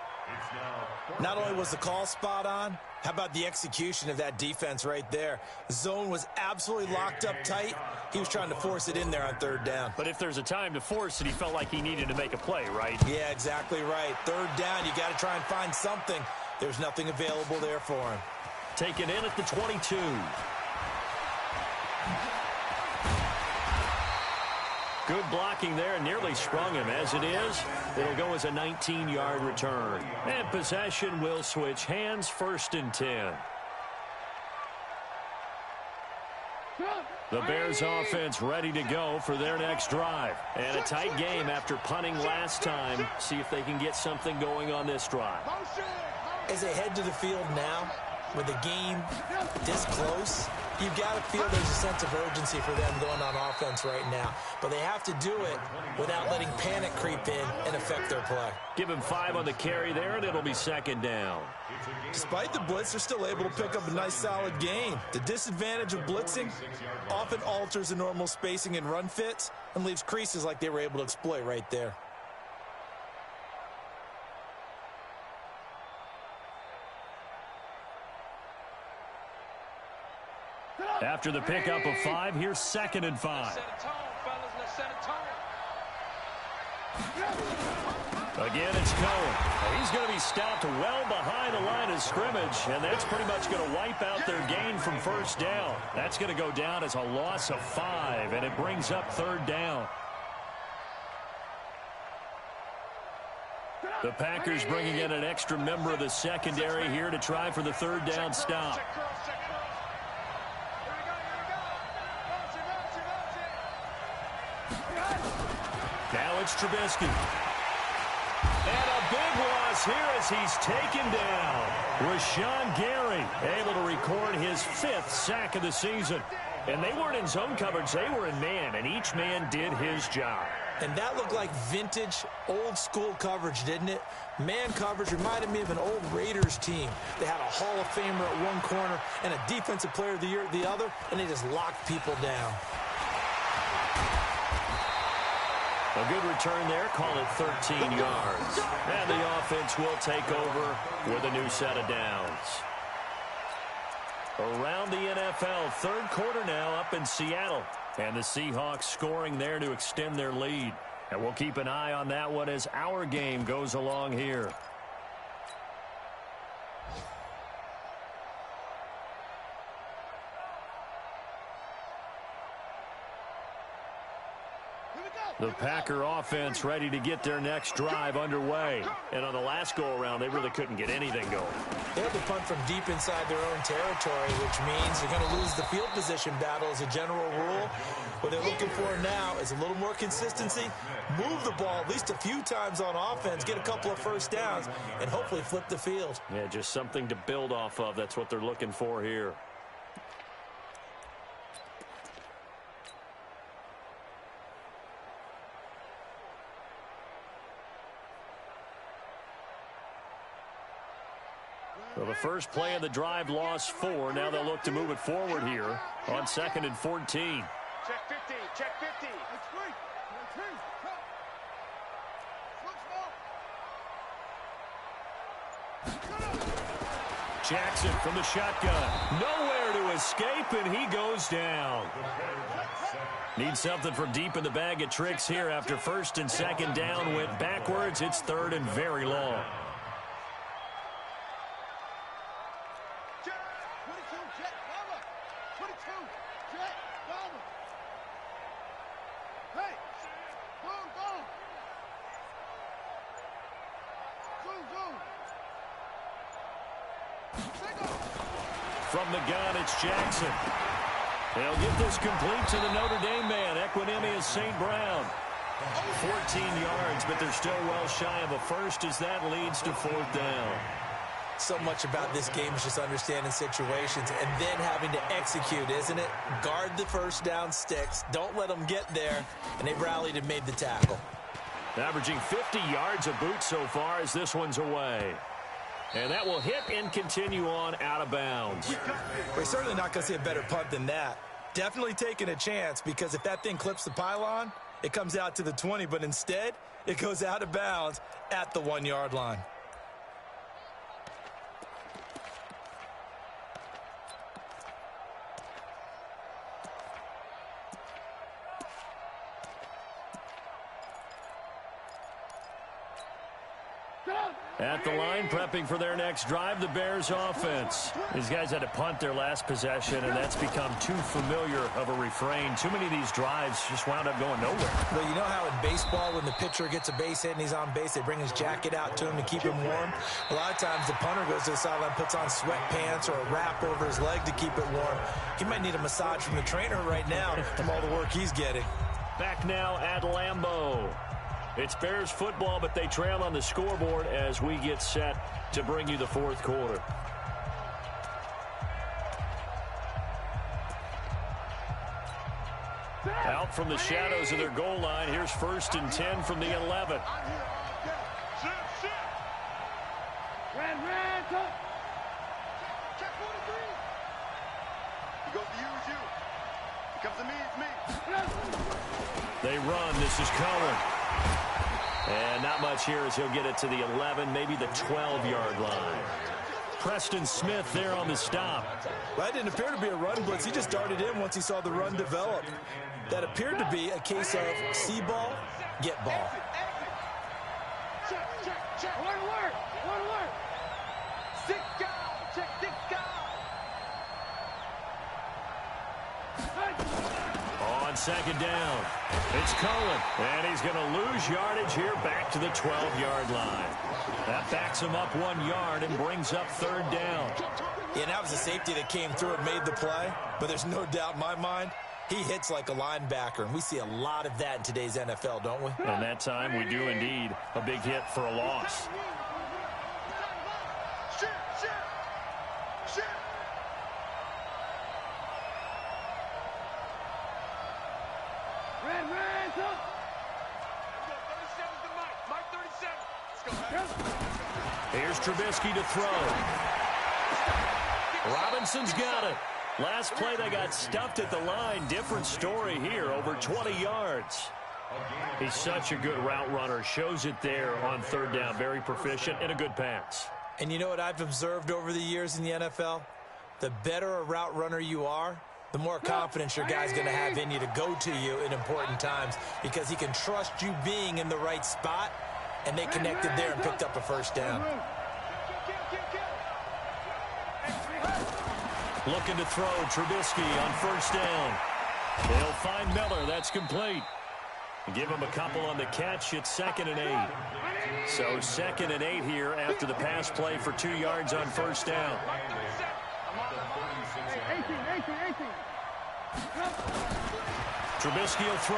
E: Not only was the call spot on, how about the execution of that defense right there? The zone was absolutely locked up tight. He was trying to force it in there on 3rd down.
D: But if there's a time to force it, he felt like he needed to make a play, right?
E: Yeah, exactly right. 3rd down, you got to try and find something. There's nothing available there for him.
D: Taken in at the 22. Good blocking there, nearly sprung him. As it is, it'll go as a 19-yard return. And possession will switch hands, 1st and 10. The Bears offense ready to go for their next drive. And a tight game after punting last time. See if they can get something going on this drive.
E: As they head to the field now, with the game this close, you've got to feel there's a sense of urgency for them going on offense right now. But they have to do it without letting panic creep in and affect their play.
D: Give him 5 on the carry there, and it'll be 2nd down.
E: Despite the blitz, they're still able to pick up a nice, solid gain. The disadvantage of blitzing often alters the normal spacing and run fits and leaves creases like they were able to exploit right there.
D: After the pickup of 5, here's 2nd and 5. Again, it's Cohen. He's going to be stopped well behind the line of scrimmage, and that's pretty much going to wipe out their gain from 1st down. That's going to go down as a loss of 5, and it brings up 3rd down. The Packers bringing in an extra member of the secondary here to try for the 3rd down stop. Now it's Trubisky. And a big loss here as he's taken down. Rashawn Gary able to record his 5th sack of the season. And they weren't in zone coverage, they were in man, and each man did his job.
E: And that looked like vintage, old-school coverage, didn't it? Man coverage reminded me of an old Raiders team. They had a Hall of Famer at one corner and a Defensive Player of the Year at the other, and they just locked people down.
D: A good return there, call it 13 yards. And the offense will take over with a new set of downs. Around the NFL, 3rd quarter now up in Seattle. And the Seahawks scoring there to extend their lead. And we'll keep an eye on that one as our game goes along here. The Packer offense ready to get their next drive underway. And on the last go-around, they really couldn't get anything going.
E: They had to punt from deep inside their own territory, which means they're going to lose the field position battle as a general rule. What they're looking for now is a little more consistency, move the ball at least a few times on offense, get a couple of first downs, and hopefully flip the field.
D: Yeah, just something to build off of. That's what they're looking for here. Well, the first play of the drive lost 4. Now they'll look to move it forward here on 2nd and 14.
F: Check 50. Check 50.
D: Jackson from the shotgun. Nowhere to escape, and he goes down. Need something from deep in the bag of tricks here after 1st and 2nd down went backwards. It's 3rd and very long. From the gun, it's Jackson. They'll get this complete to the Notre Dame man, Equanimeous St. Brown. 14 yards, but they're still well shy of a first as that leads to 4th down.
E: So much about this game is just understanding situations and then having to execute, isn't it? Guard the first down sticks. Don't let them get there. And they rallied and made the tackle.
D: Averaging 50 yards a boot so far as this one's away. And that will hit and continue on out of bounds.
E: We're certainly not going to see a better punt than that. Definitely taking a chance, because if that thing clips the pylon, it comes out to the 20, but instead it goes out of bounds at the 1-yard line.
D: At the line, prepping for their next drive, the Bears offense. These guys had to punt their last possession, and that's become too familiar of a refrain. Too many of these drives just wound up going nowhere.
E: Well, you know how in baseball, when the pitcher gets a base hit and he's on base, they bring his jacket out to him to keep him warm? A lot of times the punter goes to the sideline, puts on sweatpants or a wrap over his leg to keep it warm. He might need a massage from the trainer right now from all the work he's getting.
D: Back now at Lambeau. It's Bears football, but they trail on the scoreboard as we get set to bring you the 4th quarter. Out from the shadows of their goal line. Here's 1st and 10 from the 11. They run. This is Cohen. And not much here as he'll get it to the 11, maybe the 12-yard line. Preston Smith there on the stop.
E: Well, that didn't appear to be a run blitz. He just darted in once he saw the run develop. That appeared to be a case of see ball, get ball.
F: Check. Alert. Six guys. Check 6 guys.
D: On 2nd down, it's Cohen, and he's going to lose yardage here back to the 12-yard line. That backs him up 1 yard and brings up 3rd down.
E: Yeah, that was a safety that came through and made the play, but there's no doubt in my mind He hits like a linebacker, and we see a lot of that in today's NFL, don't we?
D: And that time we do indeed a big hit for a loss. Here's Trubisky to throw. Robinson's got it. Last play, they got stuffed at the line. Different story here, over 20 yards. He's such a good route runner. Shows it there on third down. Very proficient and a good pass.
E: And you know what I've observed over the years in the NFL? The better a route runner you are, the more confidence your guy's going to have in you to go to you in important times because he can trust you being in the right spot, and they connected there and picked up a first down.
D: Looking to throw, Trubisky on first down. They'll find Miller. That's complete. Give him a couple on the catch. It's 2nd and 8. So 2nd and 8 here after the pass play for 2 yards on first down. Trubisky will throw.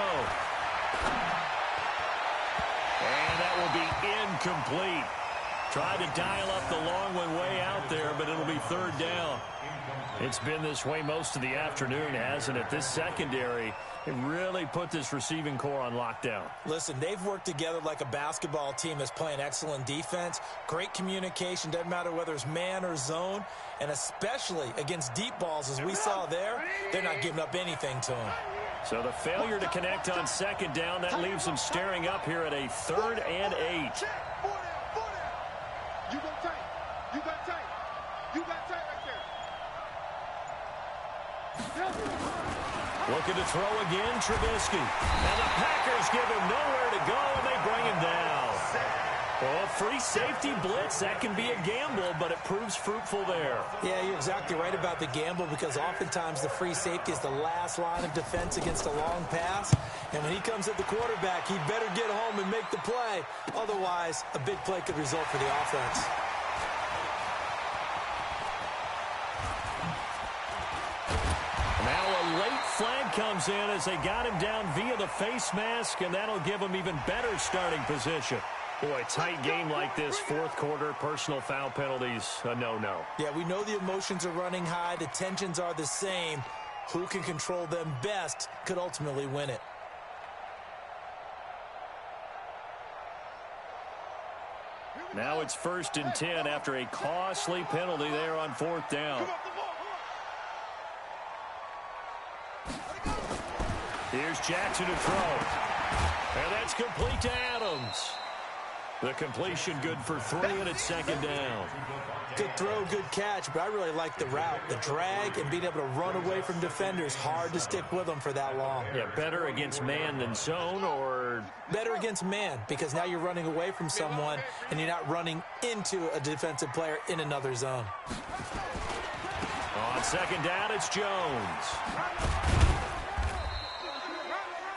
D: And that will be incomplete. Tried to dial up the long one way out there, but it'll be third down. It's been this way most of the afternoon, hasn't it? This secondary, it really put this receiving core on lockdown.
E: Listen, they've worked together like a basketball team that's playing excellent defense. Great communication, doesn't matter whether it's man or zone. And especially against deep balls, as we saw there, they're not giving up anything to them.
D: So the failure to connect on second down, that leaves them staring up here at a 3rd and 8.
F: You got tight. You got tight. You got tight right there.
D: Looking to throw again, Trubisky. And the Packers give him nowhere to go, and they bring him down. Well, free safety blitz, that can be a gamble, but it proves fruitful there.
E: Yeah, you're exactly right about the gamble because oftentimes the free safety is the last line of defense against a long pass. And when he comes at the quarterback, he'd better get home and make the play. Otherwise, a big play could result for the offense.
D: Now a late flag comes in as they got him down via the face mask, and that'll give him even better starting position. Boy, tight game like this, fourth quarter, personal foul penalties, a no-no.
E: Yeah, we know the emotions are running high. The tensions are the same. Who can control them best could ultimately win it.
D: Now it's 1st and 10 after a costly penalty there on 4th down. Here's Jackson to throw. And that's complete to Adams. The completion good for 3, and it's 2nd down.
E: Good throw, good catch, but I really like the route. The drag and being able to run away from defenders, hard to stick with them for that long.
D: Yeah, better against man than zone, or?
E: Better against man, because now you're running away from someone and you're not running into a defensive player in another zone.
D: On 2nd down, it's Jones.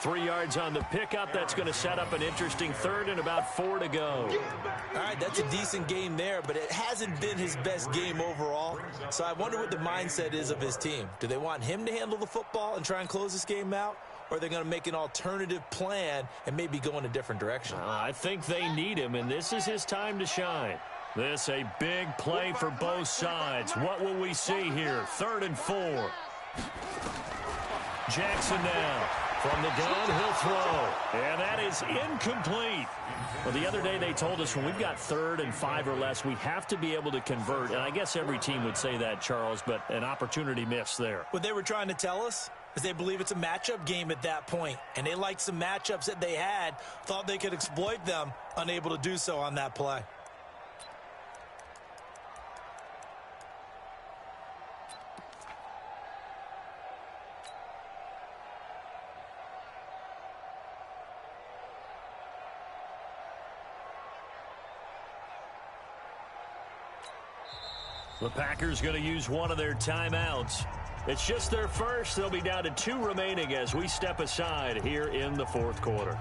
D: 3 yards on the pickup. That's going to set up an interesting 3rd and about 4 to go.
E: All right, that's a decent game there, but it hasn't been his best game overall. So I wonder what the mindset is of his team. Do they want him to handle the football and try and close this game out? Or are they going to make an alternative plan and maybe go in a different direction?
D: I think they need him, and this is his time to shine. This a big play for both sides. What will we see here? 3rd and 4. Jackson now. From the gun, he'll throw. And that is incomplete. Well, the other day they told us when we've got 3rd and 5 or less, we have to be able to convert. And I guess every team would say that, Charles, but an opportunity missed there.
E: What they were trying to tell us is they believe it's a matchup game at that point. And they liked some matchups that they had, thought they could exploit them, unable to do so on that play.
D: The Packers going to use one of their timeouts. It's just their first. They'll be down to 2 remaining as we step aside here in the 4th quarter.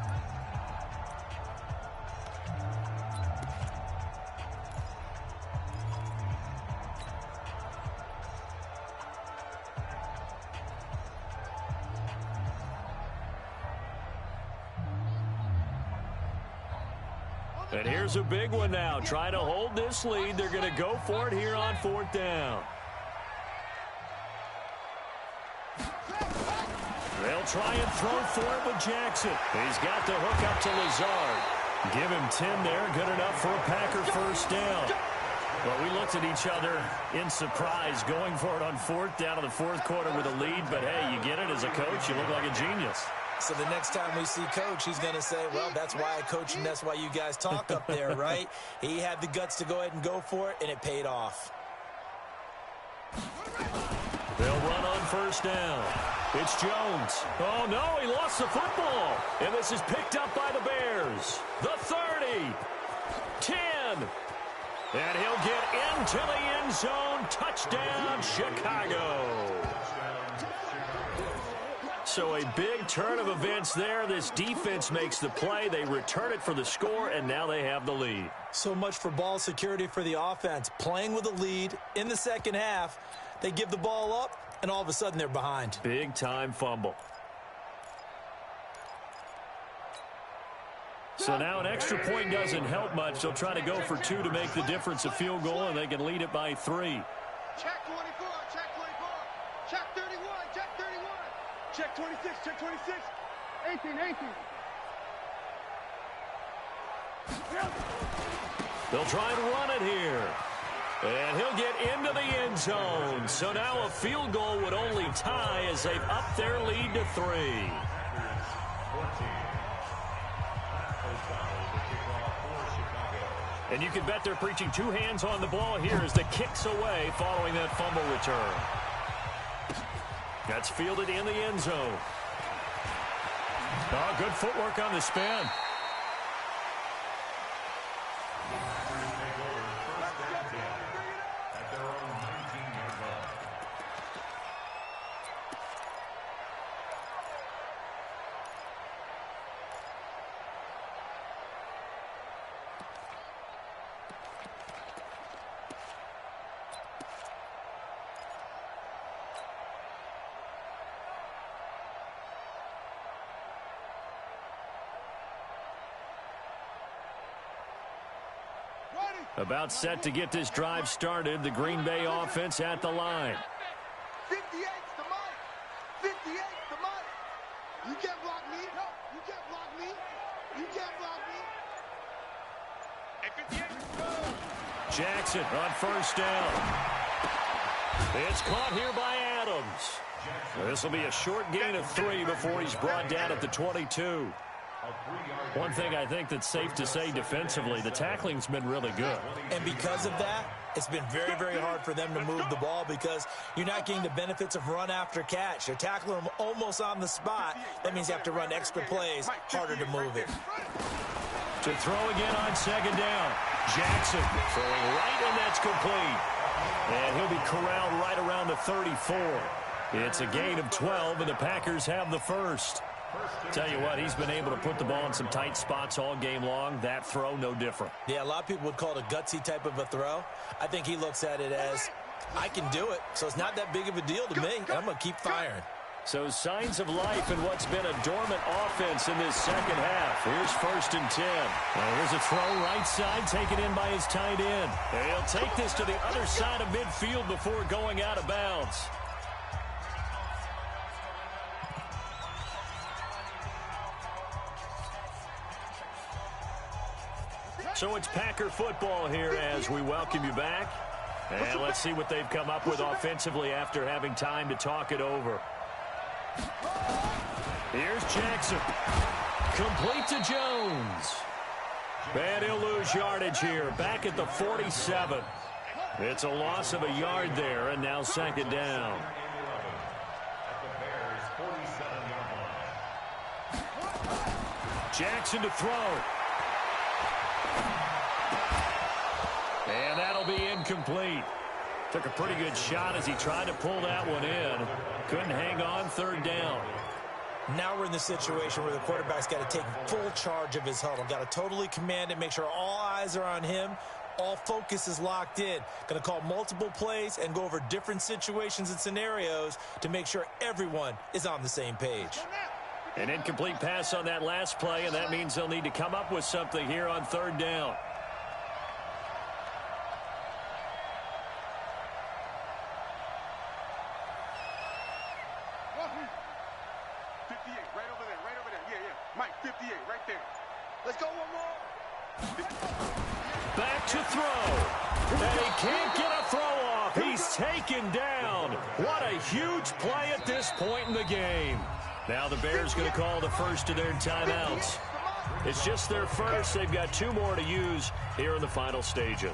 D: And here's a big one now. Trying to hold this lead. They're going to go for it here on 4th down. They'll try and throw for it with Jackson. He's got the hook up to Lazard. Give him 10 there. Good enough for a Packer first down. Well, we looked at each other in surprise going for it on 4th down in the 4th quarter with a lead. But, hey, you get it as a coach. You look like a genius.
E: So the next time we see Coach, he's going to say, well, that's why I coach and that's why you guys talk up there, right? He had the guts to go ahead and go for it, and it paid off.
D: They'll run on first down. It's Jones. Oh, no, he lost the football. And this is picked up by the Bears. The 30. 10. And he'll get into the end zone. Touchdown, Chicago. So a big turn of events there. This defense makes the play. They return it for the score, and now they have the lead.
E: So much for ball security for the offense. Playing with a lead in the second half, they give the ball up, and all of a sudden they're behind.
D: Big-time fumble. So now an extra point doesn't help much. They'll try to go for 2 to make the difference a field goal, and they can lead it by 3.
F: Check 24, check 24, check 31, check 31. Check 26, check 26. 18, 18.
D: They'll try and run it here. And he'll get into the end zone. So now a field goal would only tie as they've upped their lead to 3. And you can bet they're preaching 2 hands on the ball here as the kick's away following that fumble return. That's fielded in the end zone. Oh, good footwork on the spin. About set to get this drive started. The Green Bay offense at the line.
F: 58's the mark. 58's the mark. You can't block me. No, you can't block me. You can't block me. And 58.
D: Jackson on first down. It's caught here by Adams. This will be a short gain of 3 before he's brought down at the 22. One thing I think that's safe to say defensively, the tackling's been really good.
E: And because of that, it's been very, very hard for them to move the ball because you're not getting the benefits of run after catch. They're tackling them almost on the spot. That means you have to run extra plays, harder to move it.
D: To throw again on second down. Jackson throwing right, and that's complete. And he'll be corralled right around the 34. It's a gain of 12, and the Packers have the first. Tell you what, he's been able to put the ball in some tight spots all game long. That throw, no different.
E: Yeah, a lot of people would call it a gutsy type of a throw. I think he looks at it as, I can do it, so it's not that big of a deal to me. I'm going to keep firing.
D: So signs of life in what's been a dormant offense in this second half. Here's 1st and 10. Here's a throw right side taken in by his tight end. And he'll take this to the other side of midfield before going out of bounds. So it's Packer football here as we welcome you back. And let's see what they've come up with offensively after having time to talk it over. Here's Jackson. Complete to Jones. And he'll lose yardage here. Back at the 47. It's a loss of a yard there, and now second down. Jackson to throw. And that'll be incomplete. Took a pretty good shot as he tried to pull that one in. Couldn't hang on, 3rd down.
E: Now we're in the situation where the quarterback's got to take full charge of his huddle. Got to totally command it, make sure all eyes are on him. All focus is locked in. Going to call multiple plays and go over different situations and scenarios to make sure everyone is on the same page.
D: An incomplete pass on that last play, and that means they'll need to come up with something here on third down.
C: Back
D: to throw. And he can't get a throw off. He's taken down. What a huge play at this point in the game. Now the Bears going to call the first of their timeouts. It's just their first. They've got 2 more to use here in the final stages.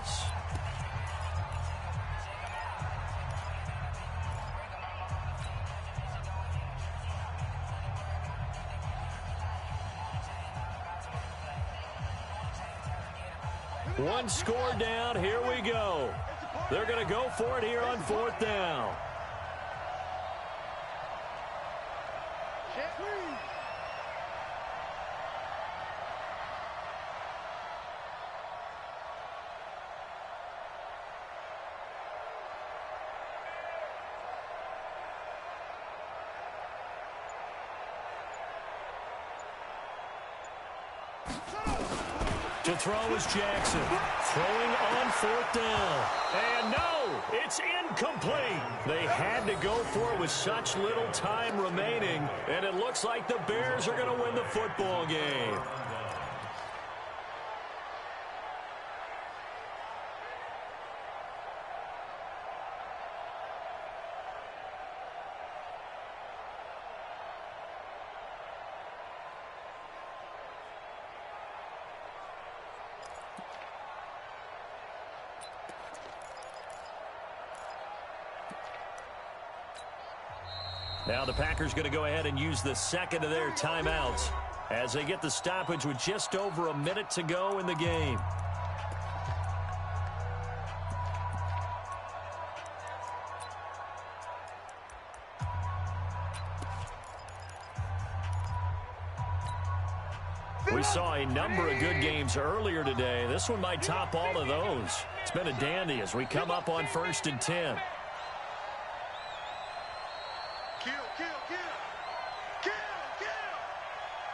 D: One score down. Here we go. They're going to go for it here on fourth down. To throw is Jackson. Throwing on fourth down. And no, it's incomplete. They had to go for it with such little time remaining. And it looks like the Bears are going to win the football game. Now the Packers going to go ahead and use the second of their timeouts as they get the stoppage with just over a minute to go in the game. We saw a number of good games earlier today. This one might top all of those. It's been a dandy as we come up on 1st and 10.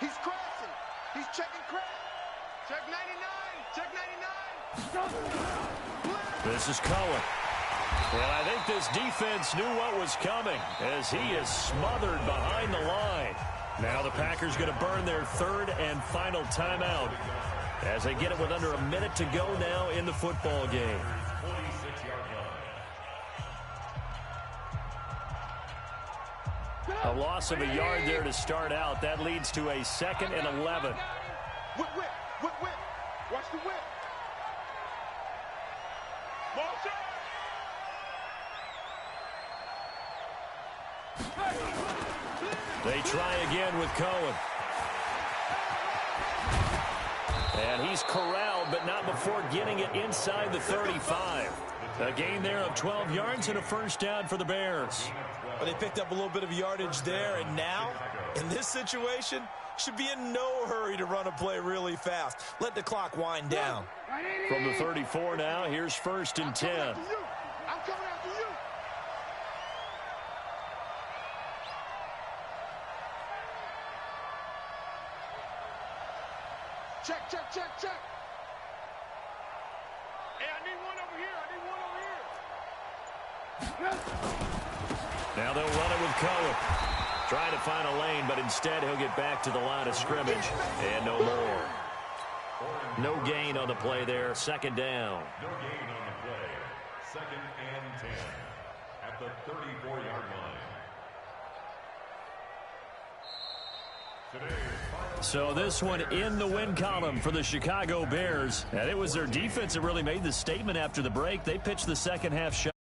F: He's crashing. He's checking crash. Check 99. Check 99.
D: This is Cohen. And I think this defense knew what was coming as he is smothered behind the line. Now the Packers going to burn their third and final timeout as they get it with under a minute to go now in the football game. A loss of a yard there to start out. That leads to a 2nd and 11.
F: Whip. Watch the whip. Motion.
D: They try again with Cohen. And he's corralled, but not before getting it inside the 35. A gain there of 12 yards and a first down for the Bears.
E: Well, they picked up a little bit of yardage there, and now, in this situation, should be in no hurry to run a play really fast. Let the clock wind down.
D: From the 34 now, here's 1st and 10.
F: I'm coming after you. Check. Hey, I need one over here.
D: Now they'll run it with Cohen. Trying to find a lane, but instead he'll get back to the line of scrimmage. And no more. No gain on the play there. 2nd down.
G: No gain on the play. 2nd and 10 at the 34-yard line.
D: So this one in the win column for the Chicago Bears. And it was their defense that really made the statement after the break. They pitched the second half shot.